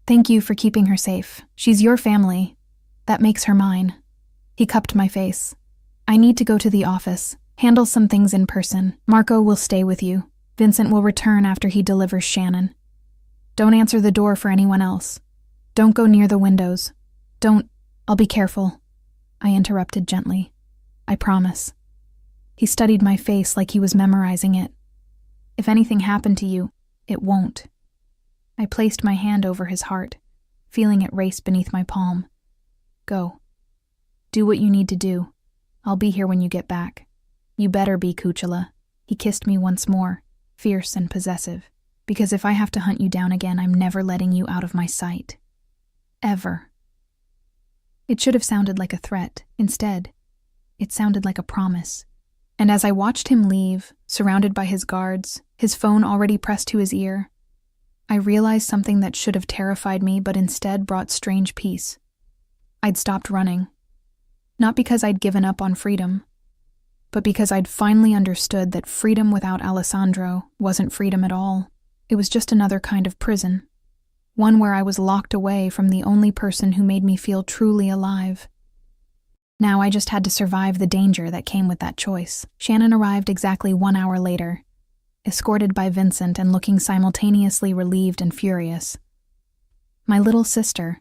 Speaker 1: Thank you for keeping her safe. She's your family. That makes her mine. He cupped my face. I need to go to the office, handle some things in person. Marco will stay with you. Vincent will return after he delivers Shannon. Don't answer the door for anyone else. Don't go near the windows. I'll be careful. I interrupted gently. I promise. He studied my face like he was memorizing it. If anything happened to you, it won't. I placed my hand over his heart, feeling it race beneath my palm. Go. Do what you need to do. I'll be here when you get back. You better be, Kuchela. He kissed me once more, fierce and possessive. Because if I have to hunt you down again, I'm never letting you out of my sight. Ever. It should have sounded like a threat. Instead, it sounded like a promise. And as I watched him leave, surrounded by his guards, his phone already pressed to his ear, I realized something that should have terrified me but instead brought strange peace. I'd stopped running. Not because I'd given up on freedom, but because I'd finally understood that freedom without Alessandro wasn't freedom at all. It was just another kind of prison. One where I was locked away from the only person who made me feel truly alive. Now I just had to survive the danger that came with that choice. Shannon arrived exactly 1 hour later, escorted by Vincent and looking simultaneously relieved and furious. My little sister,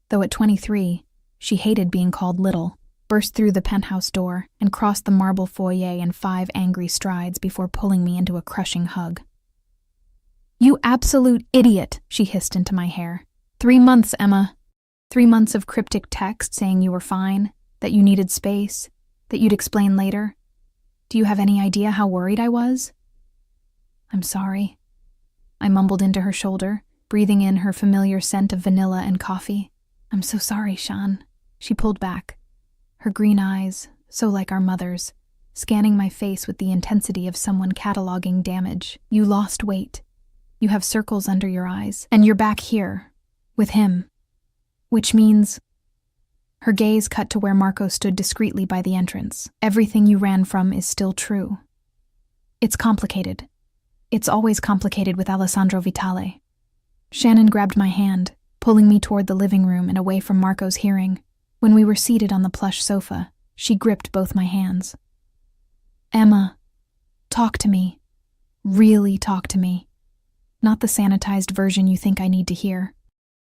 Speaker 1: though at 23, she hated being called little, burst through the penthouse door and crossed the marble foyer in 5 angry strides before pulling me into a crushing hug. "You absolute idiot," she hissed into my hair. 3 months, Emma. 3 months of cryptic text saying you were fine, that you needed space, that you'd explain later. Do you have any idea how worried I was? I'm sorry. I mumbled into her shoulder, breathing in her familiar scent of vanilla and coffee. I'm so sorry, Shan. She pulled back, her green eyes, so like our mother's, scanning my face with the intensity of someone cataloging damage. You lost weight. You have circles under your eyes, and you're back here, with him. Which means... Her gaze cut to where Marco stood discreetly by the entrance. Everything you ran from is still true. It's complicated. It's always complicated with Alessandro Vitale. Shannon grabbed my hand, pulling me toward the living room and away from Marco's hearing. When we were seated on the plush sofa, she gripped both my hands. Emma, talk to me. Really talk to me. Not the sanitized version you think I need to hear.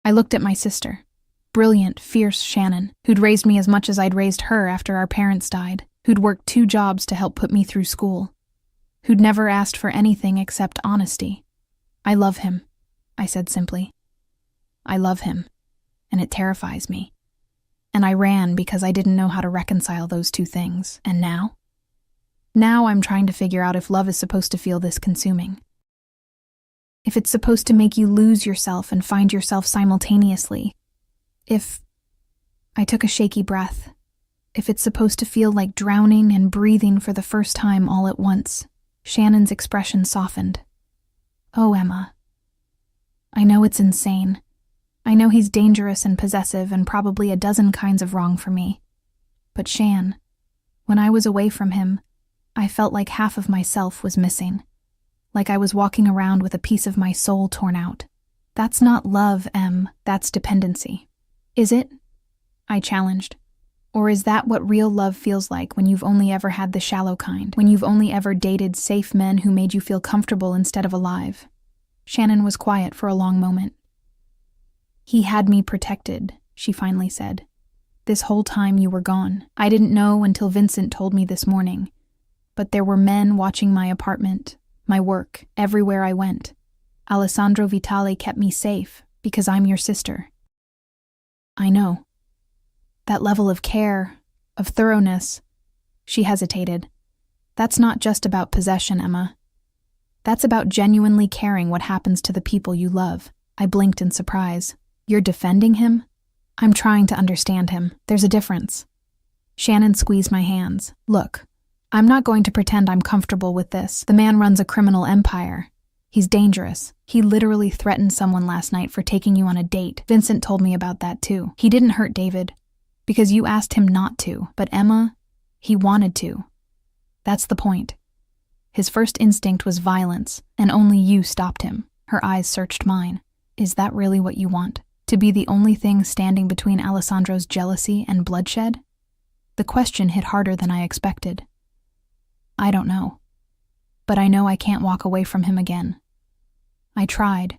Speaker 1: I looked at my sister. Brilliant, fierce Shannon, who'd raised me as much as I'd raised her after our parents died, who'd worked 2 jobs to help put me through school, who'd never asked for anything except honesty. I love him, I said simply. I love him, and it terrifies me. And I ran because I didn't know how to reconcile those 2 things. And now? Now I'm trying to figure out if love is supposed to feel this consuming. If it's supposed to make you lose yourself and find yourself simultaneously. I took a shaky breath. If it's supposed to feel like drowning and breathing for the first time all at once. Shannon's expression softened. Oh, Emma. I know it's insane. I know he's dangerous and possessive and probably a dozen kinds of wrong for me. But Shan, when I was away from him, I felt like half of myself was missing. Like I was walking around with a piece of my soul torn out. That's not love, Em, that's dependency. Is it? I challenged. Or is that what real love feels like when you've only ever had the shallow kind, when you've only ever dated safe men who made you feel comfortable instead of alive? Shannon was quiet for a long moment. He had me protected, she finally said. This whole time you were gone. I didn't know until Vincent told me this morning. But there were men watching my apartment, my work, everywhere I went. Alessandro Vitale kept me safe because I'm your sister. I know. That level of care, of thoroughness. She hesitated. That's not just about possession, Emma. That's about genuinely caring what happens to the people you love. I blinked in surprise. You're defending him? I'm trying to understand him. There's a difference. Shannon squeezed my hands. Look, I'm not going to pretend I'm comfortable with this. The man runs a criminal empire. He's dangerous. He literally threatened someone last night for taking you on a date. Vincent told me about that too. He didn't hurt David, because you asked him not to. But Emma, he wanted to. That's the point. His first instinct was violence, and only you stopped him. Her eyes searched mine. Is that really what you want? To be the only thing standing between Alessandro's jealousy and bloodshed? The question hit harder than I expected. I don't know. But I know I can't walk away from him again. I tried.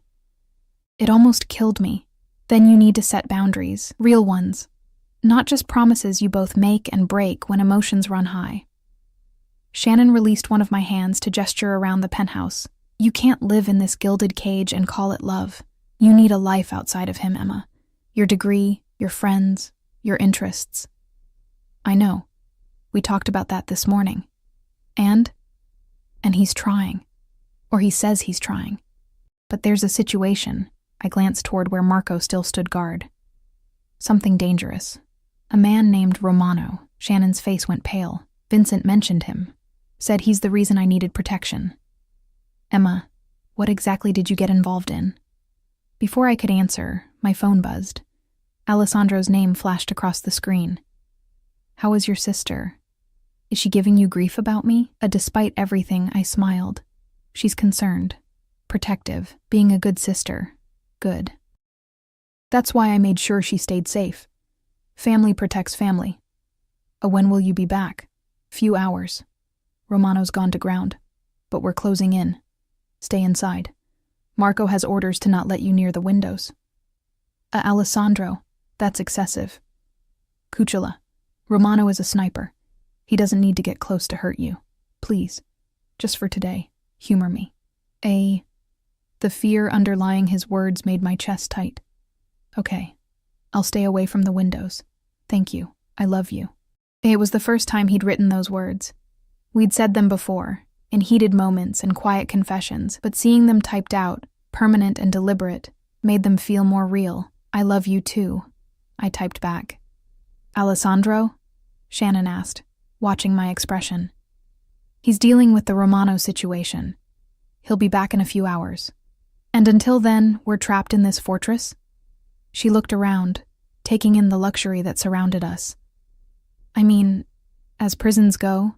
Speaker 1: It almost killed me. Then you need to set boundaries, real ones. Not just promises you both make and break when emotions run high. Shannon released one of my hands to gesture around the penthouse. You can't live in this gilded cage and call it love. You need a life outside of him, Emma. Your degree, your friends, your interests. I know. We talked about that this morning. And he's trying. Or he says he's trying. But there's a situation. I glanced toward where Marco still stood guard. Something dangerous. A man named Romano. Shannon's face went pale. Vincent mentioned him. Said he's the reason I needed protection. Emma, what exactly did you get involved in? Before I could answer, my phone buzzed. Alessandro's name flashed across the screen. How is your sister? Is she giving you grief about me? Despite everything, I smiled. She's concerned. Protective. Being a good sister. Good. That's why I made sure she stayed safe. Family protects family. When will you be back? Few hours. Romano's gone to ground. But we're closing in. Stay inside. Marco has orders to not let you near the windows. Alessandro, that's excessive. Cucciolo, Romano is a sniper. He doesn't need to get close to hurt you. Please, just for today, humor me. The fear underlying his words made my chest tight. Okay, I'll stay away from the windows. Thank you, I love you. It was the first time he'd written those words. We'd said them before, in heated moments and quiet confessions, but seeing them typed out, permanent and deliberate, made them feel more real. I love you too, I typed back. Alessandro? Shannon asked, watching my expression. He's dealing with the Romano situation. He'll be back in a few hours. And until then, we're trapped in this fortress? She looked around, taking in the luxury that surrounded us. I mean, as prisons go,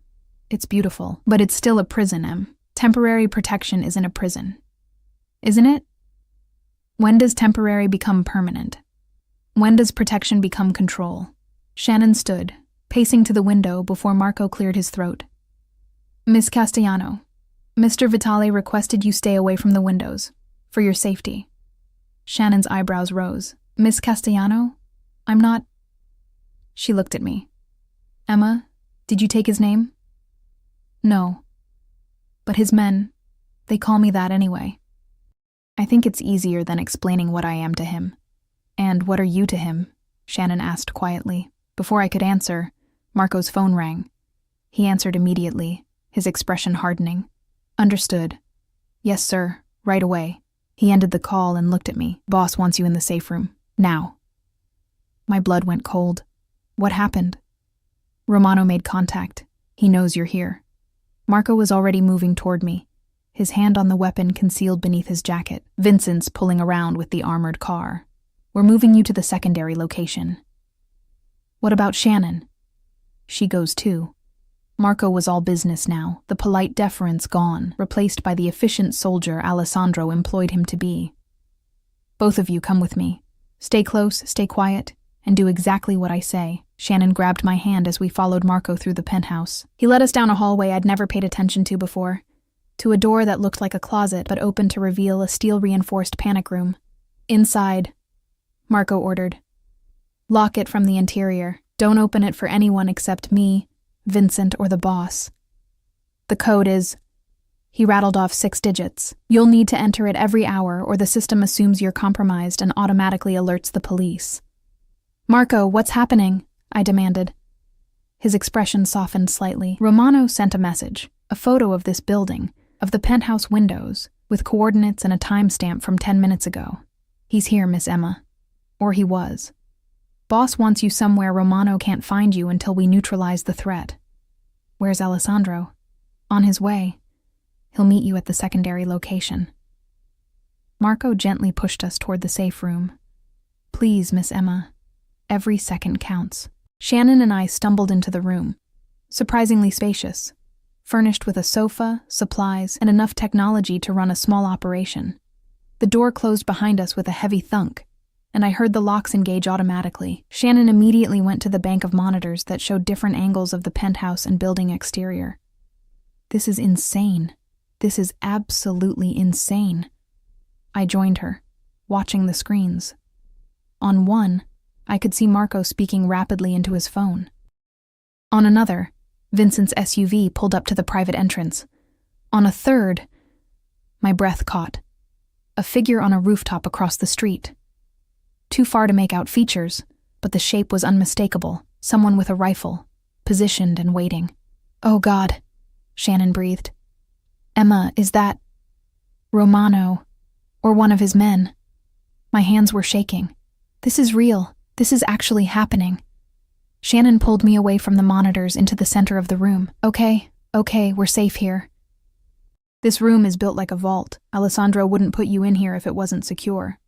Speaker 1: it's beautiful, but it's still a prison, Em. Temporary protection isn't a prison. Isn't it? When does temporary become permanent? When does protection become control? Shannon stood, pacing to the window before Marco cleared his throat. Miss Castellano, Mr. Vitale requested you stay away from the windows, for your safety. Shannon's eyebrows rose. Miss Castellano? I'm not... She looked at me. Emma, did you take his name? No. But his men, they call me that anyway. I think it's easier than explaining what I am to him. And what are you to him? Shannon asked quietly. Before I could answer, Marco's phone rang. He answered immediately, his expression hardening. Understood. Yes, sir, right away. He ended the call and looked at me. Boss wants you in the safe room. Now. My blood went cold. What happened? Romano made contact. He knows you're here. Marco was already moving toward me, his hand on the weapon concealed beneath his jacket. Vincent's pulling around with the armored car. We're moving you to the secondary location. What about Shannon? She goes too. Marco was all business now, the polite deference gone, replaced by the efficient soldier Alessandro employed him to be. Both of you come with me. Stay close, stay quiet, and do exactly what I say. Shannon grabbed my hand as we followed Marco through the penthouse. He led us down a hallway I'd never paid attention to before, to a door that looked like a closet but opened to reveal a steel-reinforced panic room. Inside, Marco ordered. Lock it from the interior. Don't open it for anyone except me, Vincent, or the boss. The code is... He rattled off 6 digits. You'll need to enter it every hour or the system assumes you're compromised and automatically alerts the police. Marco, what's happening? I demanded. His expression softened slightly. Romano sent a message, a photo of this building, of the penthouse windows, with coordinates and a timestamp from 10 minutes ago. He's here, Miss Emma. Or he was. Boss wants you somewhere Romano can't find you until we neutralize the threat. Where's Alessandro? On his way. He'll meet you at the secondary location. Marco gently pushed us toward the safe room. Please, Miss Emma. Every second counts. Shannon and I stumbled into the room. Surprisingly spacious. Furnished with a sofa, supplies, and enough technology to run a small operation. The door closed behind us with a heavy thunk, and I heard the locks engage automatically. Shannon immediately went to the bank of monitors that showed different angles of the penthouse and building exterior. This is insane. This is absolutely insane. I joined her, watching the screens. On one, I could see Marco speaking rapidly into his phone. On another, Vincent's SUV pulled up to the private entrance. On a third, my breath caught. A figure on a rooftop across the street. Too far to make out features, but the shape was unmistakable. Someone with a rifle, positioned and waiting. "Oh God," Shannon breathed. "Emma, is that Romano, or one of his men?" My hands were shaking. "This is real. This is actually happening." Shannon pulled me away from the monitors into the center of the room. Okay, we're safe here. This room is built like a vault. Alessandro wouldn't put you in here if it wasn't secure.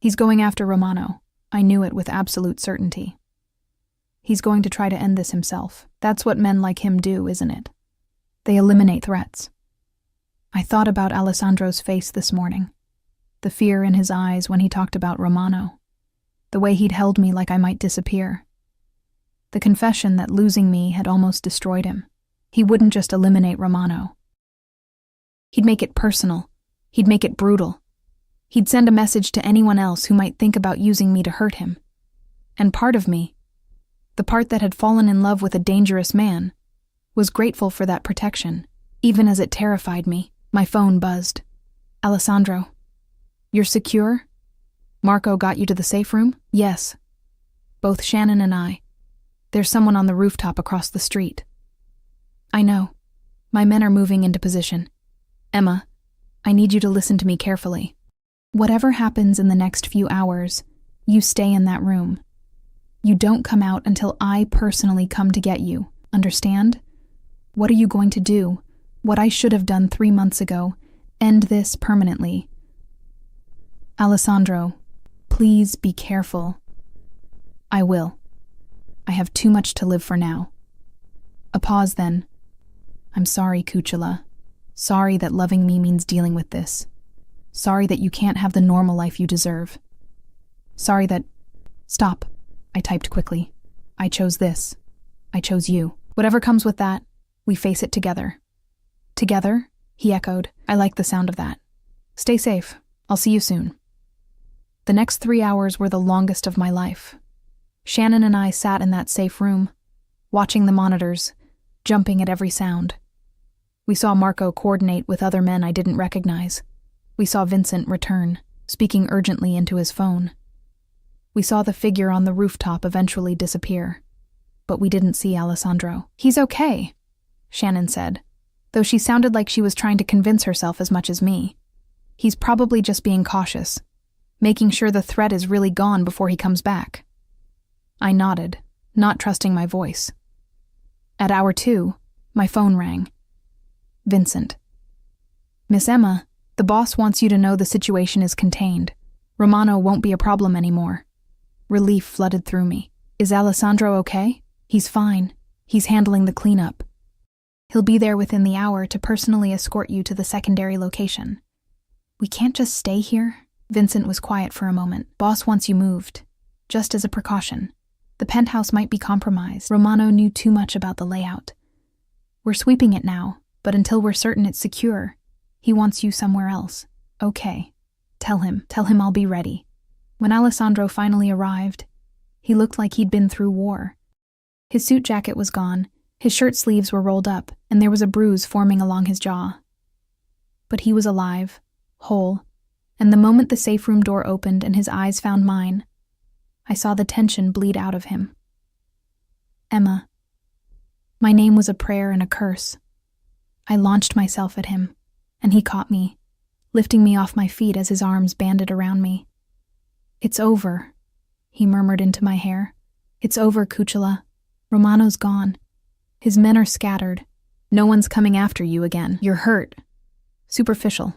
Speaker 1: He's going after Romano. I knew it with absolute certainty. He's going to try to end this himself. That's what men like him do, isn't it? They eliminate threats. I thought about Alessandro's face this morning. The fear in his eyes when he talked about Romano. The way he'd held me like I might disappear. The confession that losing me had almost destroyed him. He wouldn't just eliminate Romano. He'd make it personal. He'd make it brutal. He'd send a message to anyone else who might think about using me to hurt him. And part of me, the part that had fallen in love with a dangerous man, was grateful for that protection, even as it terrified me. My phone buzzed. "Alessandro, you're secure? Marco got you to the safe room?" "Yes. Both Shannon and I. There's someone on the rooftop across the street." "I know. My men are moving into position. Emma, I need you to listen to me carefully. Whatever happens in the next few hours, you stay in that room. You don't come out until I personally come to get you. Understand? What are you going to do? What I should have done 3 months ago. End this permanently. Alessandro, please be careful." "I will. I have too much to live for now." A pause then. "I'm sorry, Cucciola. Sorry that loving me means dealing with this. Sorry that you can't have the normal life you deserve. Sorry that—" "Stop," I typed quickly. "I chose this. I chose you. Whatever comes with that, we face it together." "Together?" he echoed. "I like the sound of that. Stay safe. I'll see you soon." The next 3 hours were the longest of my life. Shannon and I sat in that safe room, watching the monitors, jumping at every sound. We saw Marco coordinate with other men I didn't recognize. We saw Vincent return, speaking urgently into his phone. We saw the figure on the rooftop eventually disappear. But we didn't see Alessandro. "He's okay," Shannon said, though she sounded like she was trying to convince herself as much as me. "He's probably just being cautious, making sure the threat is really gone before he comes back." I nodded, not trusting my voice. At hour 2, my phone rang. Vincent. "Miss Emma, the boss wants you to know the situation is contained. Romano won't be a problem anymore." Relief flooded through me. "Is Alessandro okay?" "He's fine. He's handling the cleanup. He'll be there within the hour to personally escort you to the secondary location." "We can't just stay here?" Vincent was quiet for a moment. "Boss wants you moved, just as a precaution. The penthouse might be compromised. Romano knew too much about the layout. We're sweeping it now, but until we're certain it's secure, he wants you somewhere else." "Okay. Tell him I'll be ready." When Alessandro finally arrived, he looked like he'd been through war. His suit jacket was gone, his shirt sleeves were rolled up, and there was a bruise forming along his jaw. But he was alive, whole, and the moment the safe room door opened and his eyes found mine, I saw the tension bleed out of him. "Emma." My name was a prayer and a curse. I launched myself at him, and he caught me, lifting me off my feet as his arms banded around me. "It's over," he murmured into my hair. "It's over, Cucciola. Romano's gone. His men are scattered. No one's coming after you again. You're hurt. Superficial."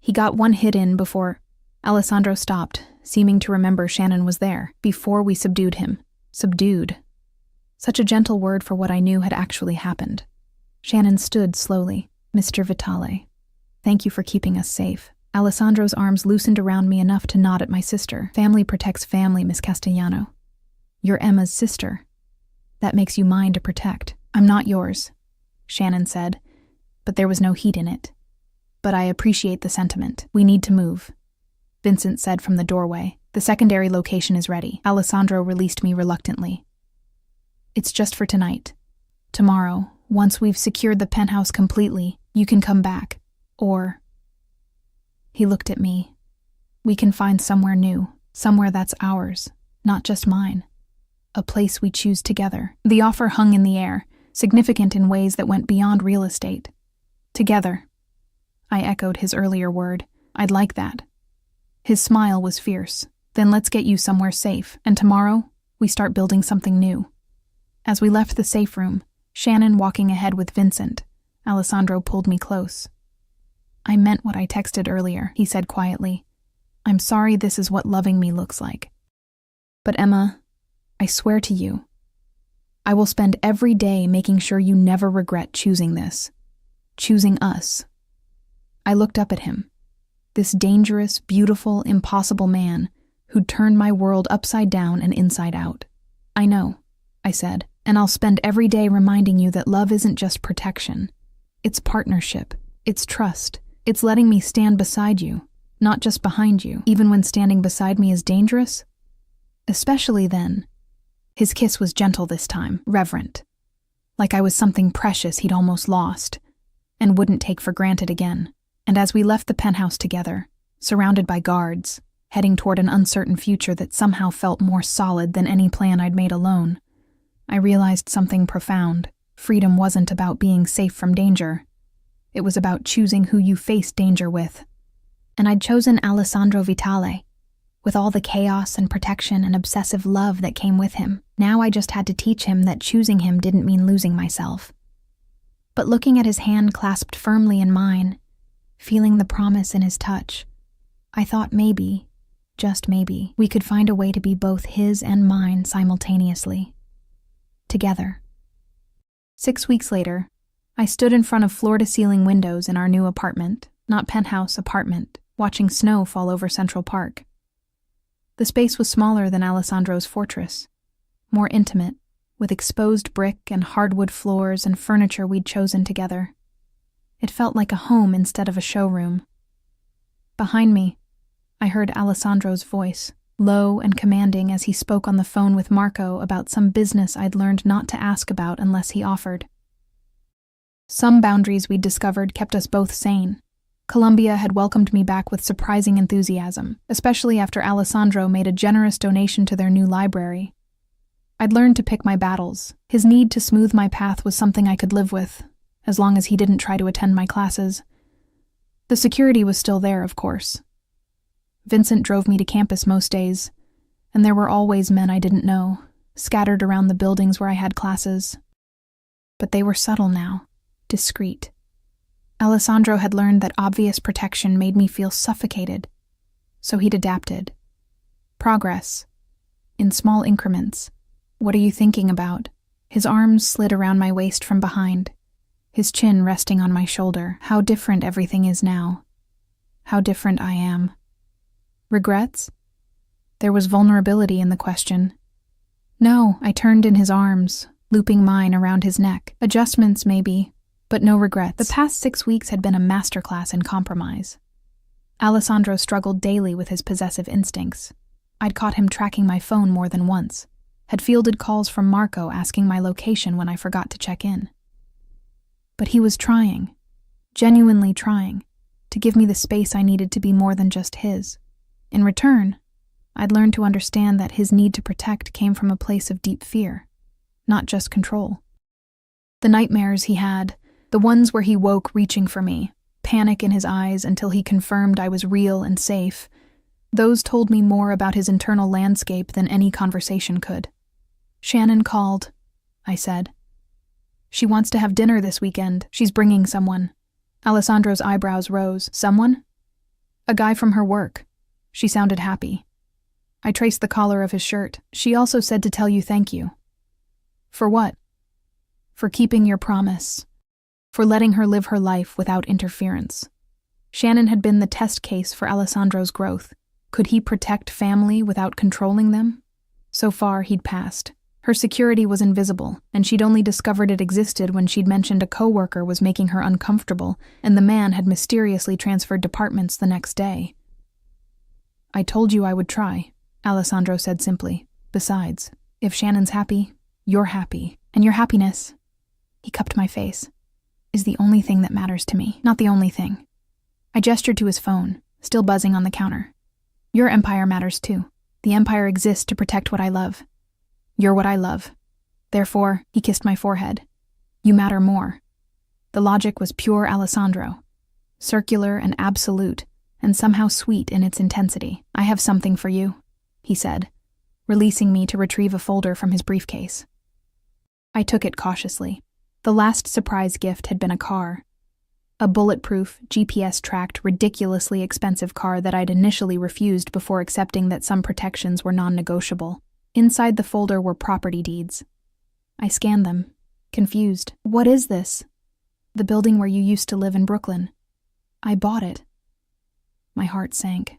Speaker 1: He got one hit in before Alessandro stopped, seeming to remember Shannon was there. "Before we subdued him." Subdued. Such a gentle word for what I knew had actually happened. Shannon stood slowly. "Mr. Vitale, thank you for keeping us safe." Alessandro's arms loosened around me enough to nod at my sister. "Family protects family, Miss Castellano. You're Emma's sister. That makes you mine to protect." "I'm not yours," Shannon said, but there was no heat in it. "But I appreciate the sentiment. We need to move," Vincent said from the doorway. "The secondary location is ready." Alessandro released me reluctantly. "It's just for tonight. Tomorrow, Once we've secured the penthouse completely, you can come back. Or... He looked at me. We can find somewhere new, somewhere that's ours, not just mine. A place we choose together. The offer hung in the air, significant in ways that went beyond real estate. Together. I echoed his earlier word. I'd like that. His smile was fierce. Then let's get you somewhere safe, and tomorrow, we start building something new. As we left the safe room, Shannon walking ahead with Vincent, Alessandro pulled me close. I meant what I texted earlier, he said quietly. I'm sorry this is what loving me looks like. But Emma, I swear to you, I will spend every day making sure you never regret choosing this. Choosing us. I looked up at him. This dangerous, beautiful, impossible man who'd turned my world upside down and inside out. I know, I said, and I'll spend every day reminding you that love isn't just protection. It's partnership. It's trust. It's letting me stand beside you, not just behind you, even when standing beside me is dangerous. Especially then. His kiss was gentle this time, reverent. Like I was something precious he'd almost lost, and wouldn't take for granted again. And as we left the penthouse together, surrounded by guards, heading toward an uncertain future that somehow felt more solid than any plan I'd made alone, I realized something profound. Freedom wasn't about being safe from danger. It was about choosing who you faced danger with. And I'd chosen Alessandro Vitale, with all the chaos and protection and obsessive love that came with him. Now I just had to teach him that choosing him didn't mean losing myself. But looking at his hand clasped firmly in mine, feeling the promise in his touch, I thought maybe, just maybe, we could find a way to be both his and mine simultaneously. Together. 6 weeks later, I stood in front of floor-to-ceiling windows in our new apartment, not penthouse, apartment, watching snow fall over Central Park. The space was smaller than Alessandro's fortress, more intimate, with exposed brick and hardwood floors and furniture we'd chosen together. It felt like a home instead of a showroom. Behind me, I heard Alessandro's voice, low and commanding as he spoke on the phone with Marco about some business I'd learned not to ask about unless he offered. Some boundaries we'd discovered kept us both sane. Columbia had welcomed me back with surprising enthusiasm, especially after Alessandro made a generous donation to their new library. I'd learned to pick my battles. His need to smooth my path was something I could live with, as long as he didn't try to attend my classes. The security was still there, of course. Vincent drove me to campus most days, and there were always men I didn't know, scattered around the buildings where I had classes. But they were subtle now, discreet. Alessandro had learned that obvious protection made me feel suffocated, so he'd adapted. Progress. In small increments. What are you thinking about? His arms slid around my waist from behind, his chin resting on my shoulder. How different everything is now. How different I am. Regrets? There was vulnerability in the question. No, I turned in his arms, looping mine around his neck. Adjustments, maybe, but no regrets. The past 6 weeks had been a masterclass in compromise. Alessandro struggled daily with his possessive instincts. I'd caught him tracking my phone more than once, had fielded calls from Marco asking my location when I forgot to check in. But he was trying, genuinely trying, to give me the space I needed to be more than just his. In return, I'd learned to understand that his need to protect came from a place of deep fear, not just control. The nightmares he had, the ones where he woke reaching for me, panic in his eyes until he confirmed I was real and safe, those told me more about his internal landscape than any conversation could. Shannon called, I said. She wants to have dinner this weekend. She's bringing someone. Alessandro's eyebrows rose. Someone? A guy from her work. She sounded happy. I traced the collar of his shirt. She also said to tell you thank you. For what? For keeping your promise. For letting her live her life without interference. Shannon had been the test case for Alessandro's growth. Could he protect family without controlling them? So far, he'd passed. Her security was invisible, and she'd only discovered it existed when she'd mentioned a coworker was making her uncomfortable, and the man had mysteriously transferred departments the next day. I told you I would try, Alessandro said simply. Besides, if Shannon's happy, you're happy, and your happiness. He cupped my face. Is the only thing that matters to me. Not the only thing. I gestured to his phone, still buzzing on the counter. Your empire matters too. The empire exists to protect what I love. You're what I love. Therefore, he kissed my forehead. You matter more. The logic was pure Alessandro. Circular and absolute, and somehow sweet in its intensity. I have something for you, he said, releasing me to retrieve a folder from his briefcase. I took it cautiously. The last surprise gift had been a car. A bulletproof, GPS-tracked, ridiculously expensive car that I'd initially refused before accepting that some protections were non-negotiable. Inside the folder were property deeds. I scanned them, confused. What is this? The building where you used to live in Brooklyn. I bought it. My heart sank.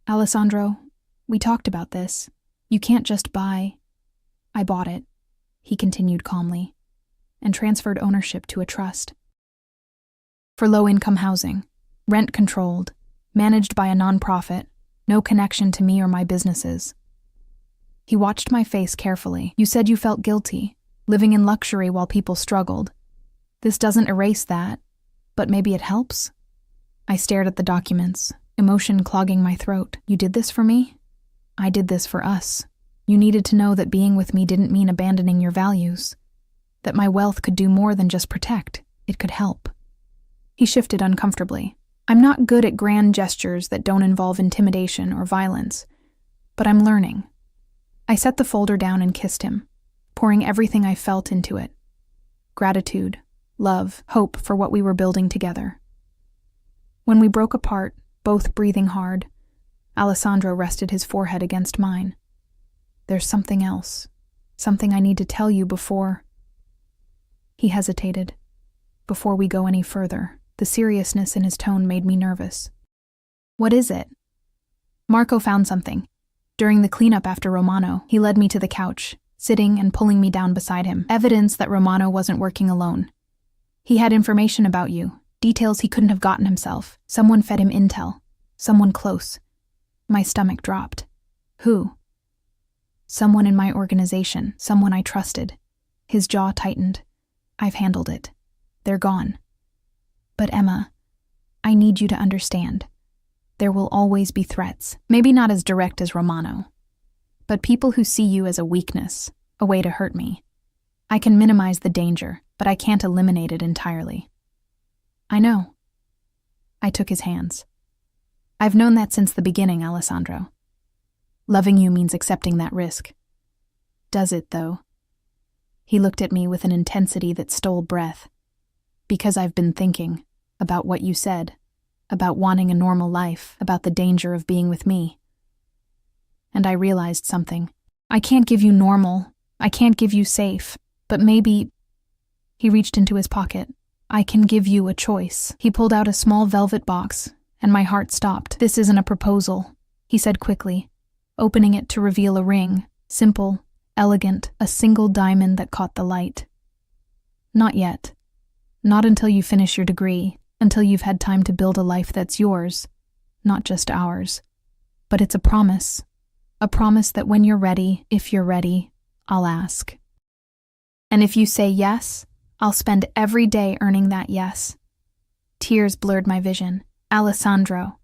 Speaker 1: Alessandro, we talked about this. You can't just buy. I bought it, he continued calmly, and transferred ownership to a trust. For low-income housing, rent-controlled, managed by a nonprofit, no connection to me or my businesses. He watched my face carefully. You said you felt guilty, living in luxury while people struggled. This doesn't erase that, but maybe it helps? I stared at the documents, emotion clogging my throat. You did this for me? I did this for us. You needed to know that being with me didn't mean abandoning your values, that my wealth could do more than just protect, it could help. He shifted uncomfortably. I'm not good at grand gestures that don't involve intimidation or violence, but I'm learning. I set the folder down and kissed him, pouring everything I felt into it. Gratitude, love, hope for what we were building together. When we broke apart, both breathing hard, Alessandro rested his forehead against mine. There's something else, something I need to tell you before... He hesitated. Before we go any further, the seriousness in his tone made me nervous. What is it? Marco found something. During the cleanup after Romano, he led me to the couch, sitting and pulling me down beside him, evidence that Romano wasn't working alone. He had information about you, details he couldn't have gotten himself. Someone fed him intel. Someone close. My stomach dropped. Who? Someone in my organization, someone I trusted. His jaw tightened. I've handled it. They're gone. But Emma, I need you to understand. There will always be threats, maybe not as direct as Romano, but people who see you as a weakness, a way to hurt me. I can minimize the danger, but I can't eliminate it entirely. I know. I took his hands. I've known that since the beginning, Alessandro. Loving you means accepting that risk. Does it, though? He looked at me with an intensity that stole breath. Because I've been thinking about what you said, about wanting a normal life, about the danger of being with me. And I realized something. I can't give you normal. I can't give you safe. But maybe... He reached into his pocket. I can give you a choice. He pulled out a small velvet box, and my heart stopped. This isn't a proposal, he said quickly, opening it to reveal a ring, simple, elegant, a single diamond that caught the light. Not yet. Not until you finish your degree, until you've had time to build a life that's yours, not just ours. But it's a promise that when you're ready, if you're ready, I'll ask. And if you say yes, I'll spend every day earning that yes. Tears blurred my vision. Alessandro,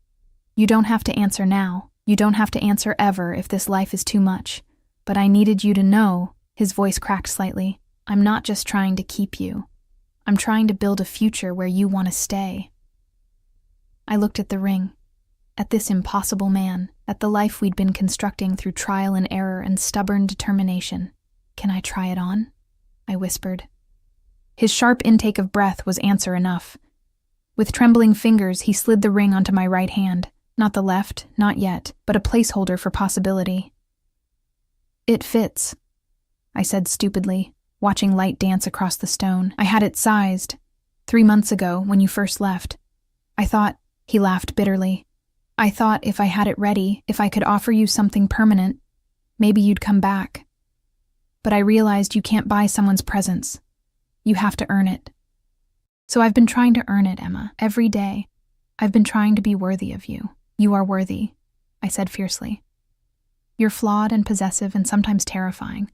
Speaker 1: you don't have to answer now. You don't have to answer ever if this life is too much. But I needed you to know, his voice cracked slightly, I'm not just trying to keep you. I'm trying to build a future where you want to stay. I looked at the ring, at this impossible man, at the life we'd been constructing through trial and error and stubborn determination. Can I try it on? I whispered. His sharp intake of breath was answer enough. With trembling fingers, he slid the ring onto my right hand, not the left, not yet, but a placeholder for possibility. It fits, I said stupidly, watching light dance across the stone. I had it sized 3 months ago when you first left. I thought, he laughed bitterly. I thought if I had it ready, if I could offer you something permanent, maybe you'd come back. But I realized you can't buy someone's presence. You have to earn it. So I've been trying to earn it, Emma, every day. I've been trying to be worthy of you. You are worthy, I said fiercely. You're flawed and possessive and sometimes terrifying,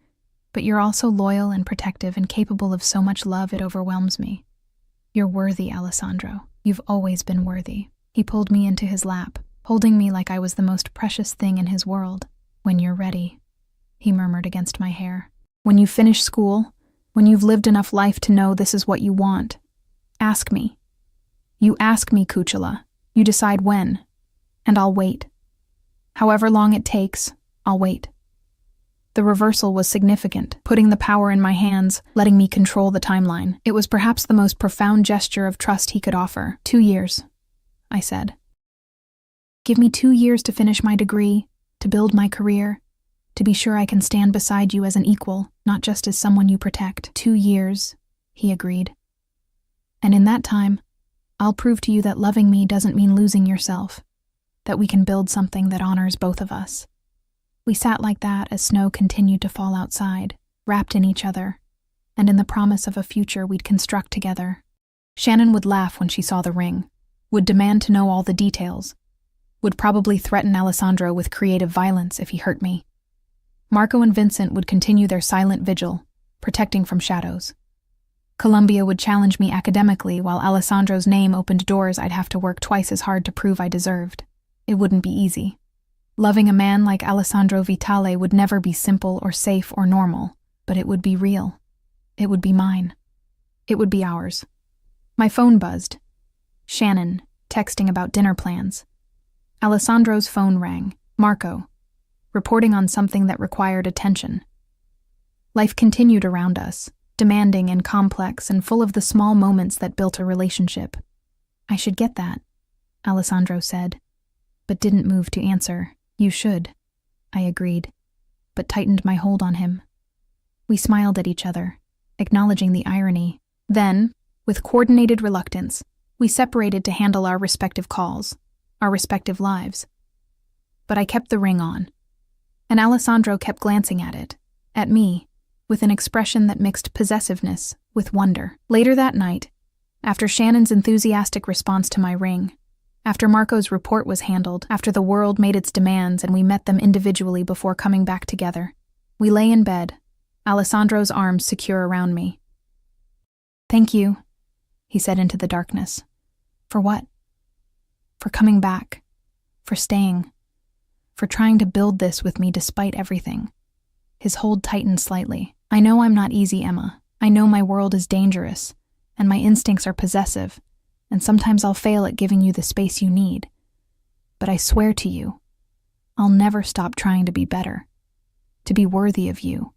Speaker 1: But you're also loyal and protective and capable of so much love it overwhelms me. You're worthy, Alessandro. You've always been worthy. He pulled me into his lap, holding me like I was the most precious thing in his world. When you're ready, he murmured against my hair. When you finish school, when you've lived enough life to know this is what you want, ask me. You ask me, Kuchela. You decide when, and I'll wait. However long it takes, I'll wait. The reversal was significant, putting the power in my hands, letting me control the timeline. It was perhaps the most profound gesture of trust he could offer. 2 years, I said. Give me 2 years to finish my degree, to build my career, to be sure I can stand beside you as an equal, not just as someone you protect. 2 years, he agreed. And in that time, I'll prove to you that loving me doesn't mean losing yourself, that we can build something that honors both of us. We sat like that as snow continued to fall outside, wrapped in each other, and in the promise of a future we'd construct together. Shannon would laugh when she saw the ring, would demand to know all the details, would probably threaten Alessandro with creative violence if he hurt me. Marco and Vincent would continue their silent vigil, protecting from shadows. Columbia would challenge me academically while Alessandro's name opened doors I'd have to work twice as hard to prove I deserved. It wouldn't be easy. Loving a man like Alessandro Vitale would never be simple or safe or normal, but it would be real. It would be mine. It would be ours. My phone buzzed. Shannon, texting about dinner plans. Alessandro's phone rang. Marco, reporting on something that required attention. Life continued around us, demanding and complex and full of the small moments that built a relationship. I should get that, Alessandro said, but didn't move to answer. You should, I agreed, but tightened my hold on him. We smiled at each other, acknowledging the irony. Then, with coordinated reluctance, we separated to handle our respective calls, our respective lives. But I kept the ring on, and Alessandro kept glancing at it, at me, with an expression that mixed possessiveness with wonder. Later that night, after Shannon's enthusiastic response to my ring, after Marco's report was handled, after the world made its demands and we met them individually before coming back together, we lay in bed, Alessandro's arms secure around me. Thank you, he said into the darkness. For what? For coming back, for staying, for trying to build this with me despite everything. His hold tightened slightly. I know I'm not easy, Emma. I know my world is dangerous, and my instincts are possessive, and sometimes I'll fail at giving you the space you need. But I swear to you, I'll never stop trying to be better, to be worthy of you.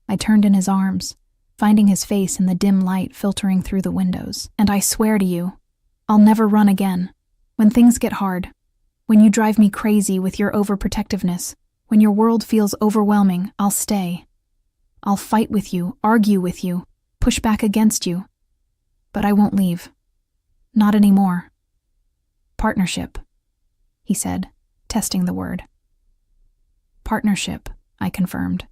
Speaker 1: I turned in his arms, finding his face in the dim light filtering through the windows. And I swear to you, I'll never run again. When things get hard, when you drive me crazy with your overprotectiveness, when your world feels overwhelming, I'll stay. I'll fight with you, argue with you, push back against you. But I won't leave. Not anymore. Partnership, he said, testing the word. Partnership, I confirmed.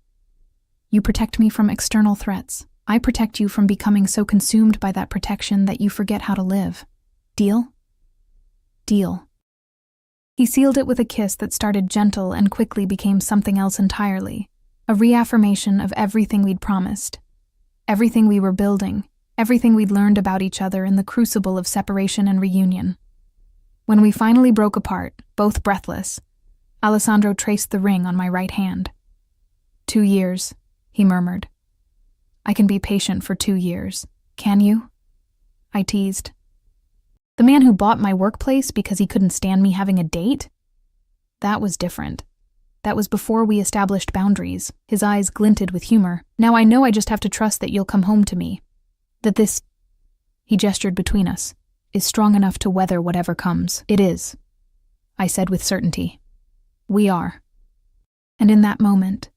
Speaker 1: You protect me from external threats. I protect you from becoming so consumed by that protection that you forget how to live. Deal? Deal. He sealed it with a kiss that started gentle and quickly became something else entirely, a reaffirmation of everything we'd promised, everything we were building, everything we'd learned about each other in the crucible of separation and reunion. When we finally broke apart, both breathless, Alessandro traced the ring on my right hand. 2 years, he murmured. I can be patient for 2 years. Can you? I teased. The man who bought my workplace because he couldn't stand me having a date? That was different. That was before we established boundaries. His eyes glinted with humor. Now I know I just have to trust that you'll come home to me. That this, he gestured between us, is strong enough to weather whatever comes. It is, I said with certainty. We are. And in that moment,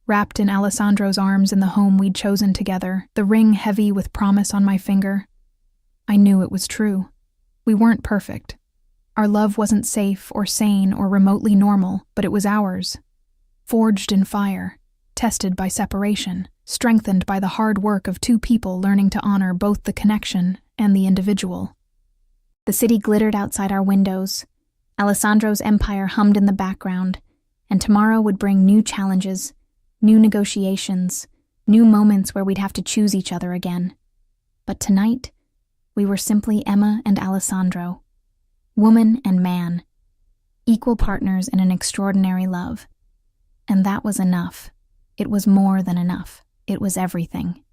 Speaker 1: wrapped in Alessandro's arms in the home we'd chosen together, the ring heavy with promise on my finger, I knew it was true. We weren't perfect. Our love wasn't safe or sane or remotely normal, but it was ours. Forged in fire, tested by separation, strengthened by the hard work of two people learning to honor both the connection and the individual. The city glittered outside our windows. Alessandro's empire hummed in the background, and tomorrow would bring new challenges, new negotiations, new moments where we'd have to choose each other again. But tonight, we were simply Emma and Alessandro, woman and man, equal partners in an extraordinary love. And that was enough. It was more than enough. It was everything.